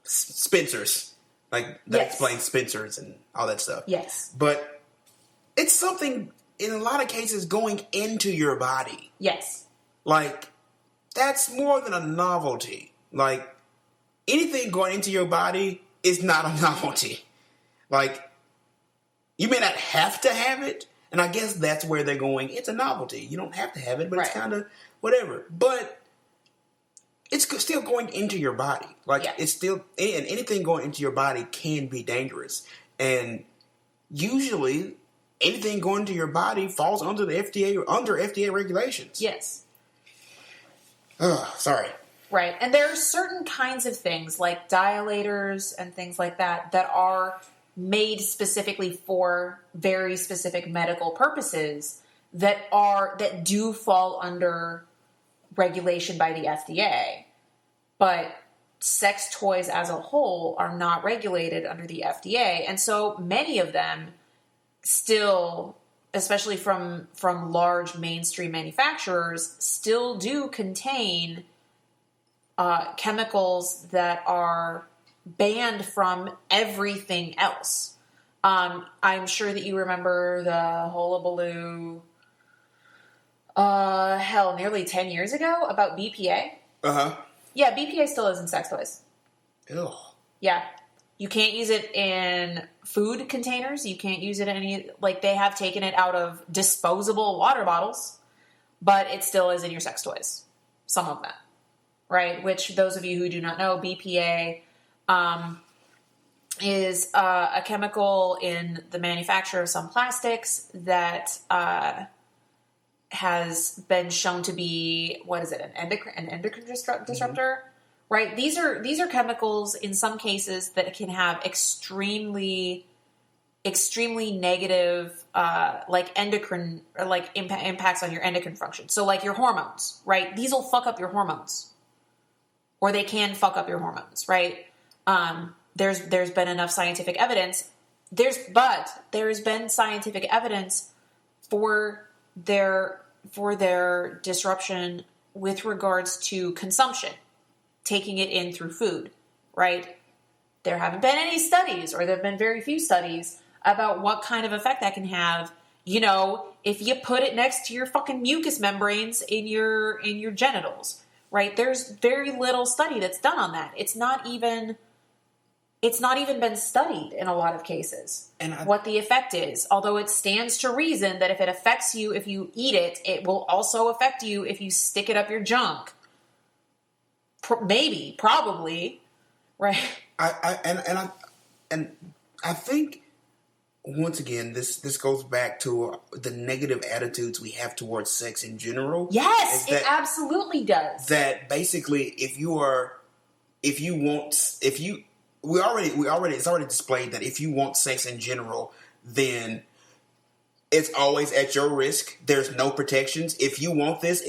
Spencer's, that yes. explains Spencer's and all that stuff. Yes, but it's something in a lot of cases going into your body. Yes, that's more than a novelty. Anything going into your body is not a novelty. You may not have to have it, And I guess that's where they're going. It's a novelty. You don't have to have it, but it's Right. kind of whatever. But it's still going into your body. Like, Yeah. it's still, and anything going into your body can be dangerous. And usually, anything going into your body falls under the FDA or under FDA regulations. Yes. Sorry. Right. And there are certain kinds of things like dilators and things like that that are made specifically for very specific medical purposes that do fall under regulation by the FDA. But sex toys as a whole are not regulated under the FDA. And so many of them still, especially from large mainstream manufacturers, still do contain chemicals that are banned from everything else. I'm sure that you remember the hullabaloo, nearly 10 years ago about BPA. Uh-huh. Yeah, BPA still is in sex toys. Ew. Yeah. You can't use it in food containers. You can't use it in any, like, they have taken it out of disposable water bottles, but it still is in your sex toys. Some of them. Right? Which, those of you who do not know, BPA is a chemical in the manufacture of some plastics that has been shown to be, what is it, an endocrine disruptor? Mm-hmm. Right? These are chemicals in some cases that can have extremely negative, endocrine, or impacts on your endocrine function. So like your hormones, right? These will fuck up your hormones. Or they can fuck up your hormones, right? There's been enough scientific evidence. There has been scientific evidence for their disruption with regards to consumption, taking it in through food, right? There haven't been any studies, or there have been very few studies about what kind of effect that can have. You know, if you put it next to your fucking mucous membranes in your genitals. Right? There's very little study that's done on that. It's not even been studied in a lot of cases what the effect is. Although it stands to reason that if it affects you if you eat it, it will also affect you if you stick it up your junk. Probably, right? I think once again, this goes back to the negative attitudes we have towards sex in general. Yes, it absolutely does. That basically, it's already displayed that if you want sex in general, then it's always at your risk. There's no protections. If you want this,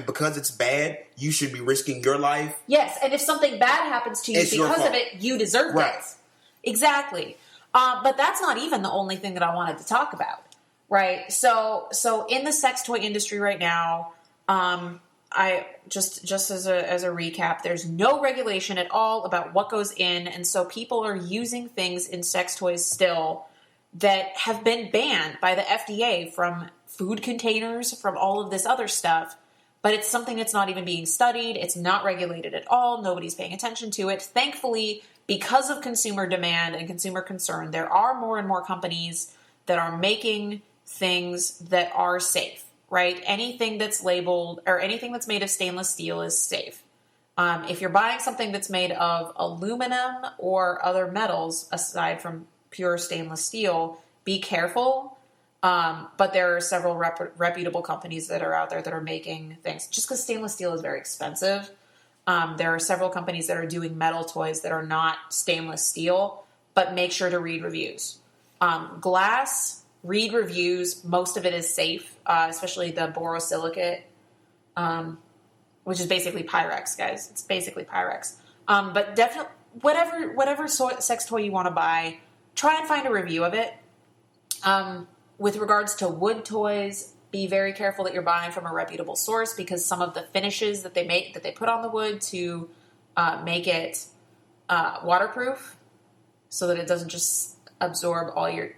because it's bad, you should be risking your life. Yes, and if something bad happens to you because of it, you deserve it. Exactly. But that's not even the only thing that I wanted to talk about, right? So in the sex toy industry right now, I just as a recap, there's no regulation at all about what goes in, and so people are using things in sex toys still that have been banned by the FDA from food containers, from all of this other stuff. But it's something that's not even being studied. It's not regulated at all. Nobody's paying attention to it. Thankfully, because of consumer demand and consumer concern, there are more and more companies that are making things that are safe, right? Anything that's labeled or anything that's made of stainless steel is safe. If you're buying something that's made of aluminum or other metals, aside from pure stainless steel, be careful. But there are several reputable companies that are out there that are making things. Just because stainless steel is very expensive, there are several companies that are doing metal toys that are not stainless steel, but make sure to read reviews. Glass, read reviews. Most of it is safe, especially the borosilicate, which is basically Pyrex, guys. It's basically Pyrex. But definitely, whatever sex toy you want to buy, try and find a review of it. With regards to wood toys, be very careful that you're buying from a reputable source, because some of the finishes that they put on the wood to make it waterproof, so that it doesn't just absorb all your.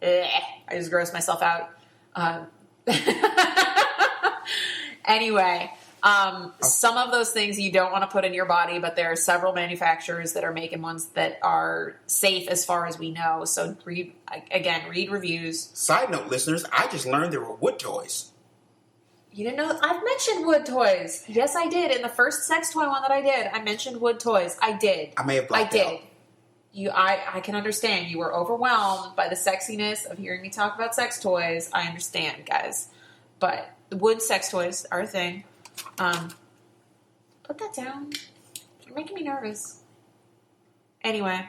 I just gross myself out. Anyway, Some of those things you don't want to put in your body, but there are several manufacturers that are making ones that are safe as far as we know. So read reviews. Side note, listeners, I just learned there were wood toys. You didn't know? I've mentioned wood toys. Yes, I did. In the first sex toy one that I did, I mentioned wood toys. I did. I may have blacked out. I can understand. You were overwhelmed by the sexiness of hearing me talk about sex toys. I understand, guys. But wood sex toys are a thing. Put that down. You're making me nervous. Anyway.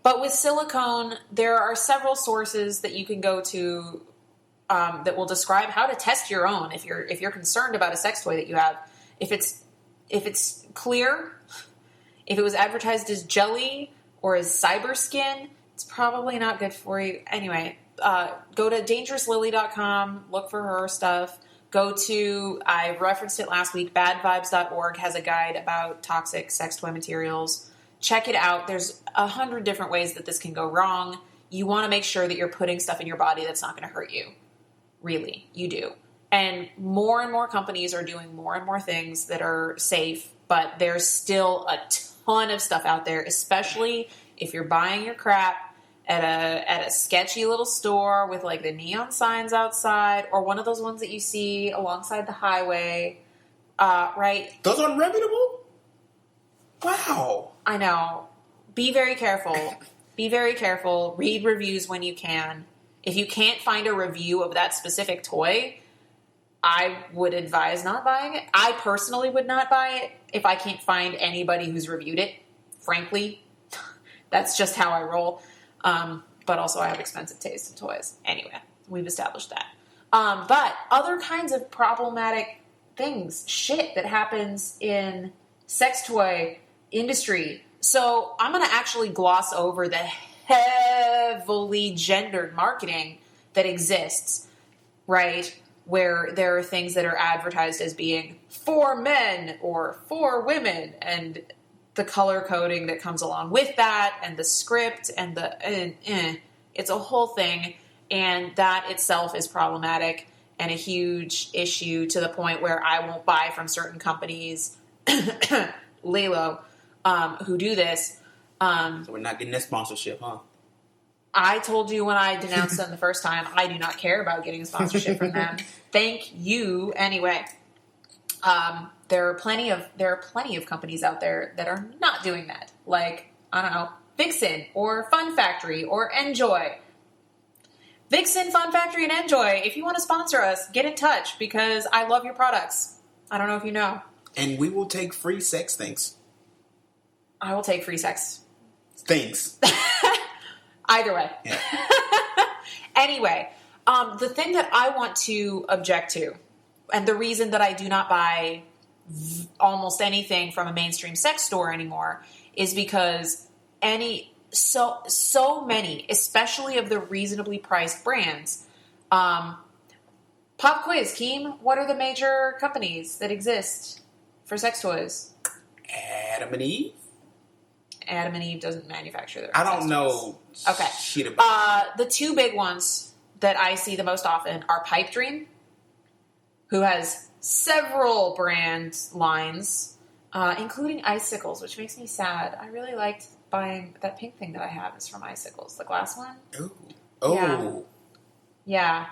But with silicone, there are several sources that you can go to that will describe how to test your own if you're concerned about a sex toy that you have. If it's clear, if it was advertised as jelly or as cyber skin, it's probably not good for you. Anyway, go to dangerouslily.com, look for her stuff. Go to, I referenced it last week, badvibes.org has a guide about toxic sex toy materials. Check it out. There's 100 different ways that this can go wrong. You want to make sure that you're putting stuff in your body that's not going to hurt you. Really, you do. And more companies are doing more and more things that are safe, but there's still a ton of stuff out there, especially if you're buying your crap at a sketchy little store with like the neon signs outside, or one of those ones that you see alongside the highway, right? Those aren't reputable? Wow. I know. Be very careful. Be very careful. Read reviews when you can. If you can't find a review of that specific toy, I would advise not buying it. I personally would not buy it if I can't find anybody who's reviewed it. Frankly, that's just how I roll. But also I have expensive taste in toys. Anyway, we've established that. But other kinds of problematic things, shit that happens in sex toy industry. So I'm going to actually gloss over the heavily gendered marketing that exists, right? Where there are things that are advertised as being for men or for women, and the color coding that comes along with that, and the script, and it's a whole thing, and that itself is problematic and a huge issue to the point where I won't buy from certain companies, Lilo, who do this. So we're not getting that sponsorship, huh? I told you when I denounced them the first time, I do not care about getting a sponsorship from them. Thank you. Anyway, there are plenty of companies out there that are not doing that. Like, I don't know, Vixen or Fun Factory or Enjoy. Vixen, Fun Factory, and Enjoy, if you want to sponsor us, get in touch because I love your products. I don't know if you know. And we will take free sex things. I will take free sex. Things. Either way. Yeah. Anyway, the thing that I want to object to, and the reason that I do not buy almost anything from a mainstream sex store anymore, is because so many, especially of the reasonably priced brands. Pop quiz, Keem, what are the major companies that exist for sex toys? Adam and Eve? Adam and Eve doesn't manufacture their own I don't sex know toys. Okay. Shit about the two big ones that I see the most often are Pipe Dream, who has several brand lines, including Icicles, which makes me sad. I really liked buying that pink thing that I have is from Icicles, the glass one. Ooh. Oh. Yeah.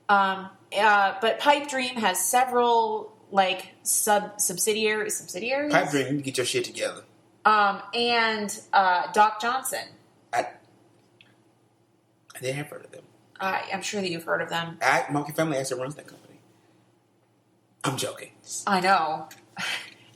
But Pipe Dream has several like subsidiaries. Pipe Dream, you get your shit together. And Doc Johnson. I didn't have heard of them. I'm sure that you've heard of them. My family actually runs that company. I'm joking. I know.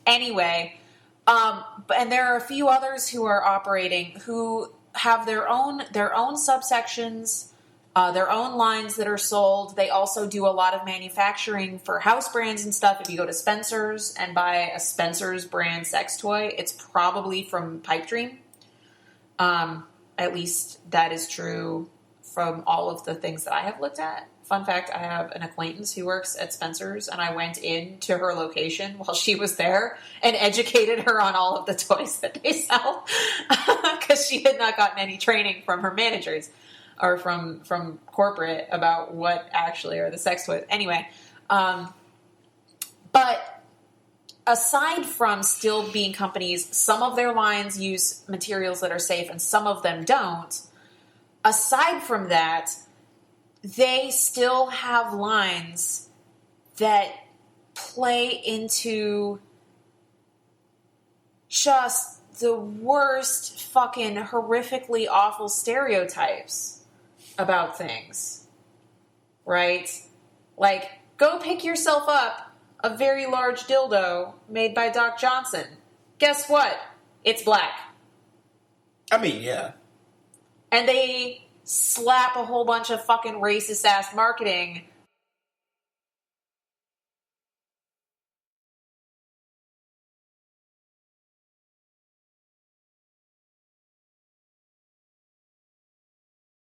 Anyway, and there are a few others who are operating who have their own subsections, their own lines that are sold. They also do a lot of manufacturing for house brands and stuff. If you go to Spencer's and buy a Spencer's brand sex toy, it's probably from Pipe Dream. At least that is true from all of the things that I have looked at. Fun fact, I have an acquaintance who works at Spencer's, and I went into her location while she was there and educated her on all of the toys that they sell because she had not gotten any training from her managers. or from corporate about what actually are the sex toys. Anyway, but aside from still being companies, some of their lines use materials that are safe and some of them don't. Aside from that, they still have lines that play into just the worst fucking horrifically awful stereotypes about things. Right? Like, go pick yourself up a very large dildo made by Doc Johnson. Guess what? It's black. I mean, yeah. And they slap a whole bunch of fucking racist ass marketing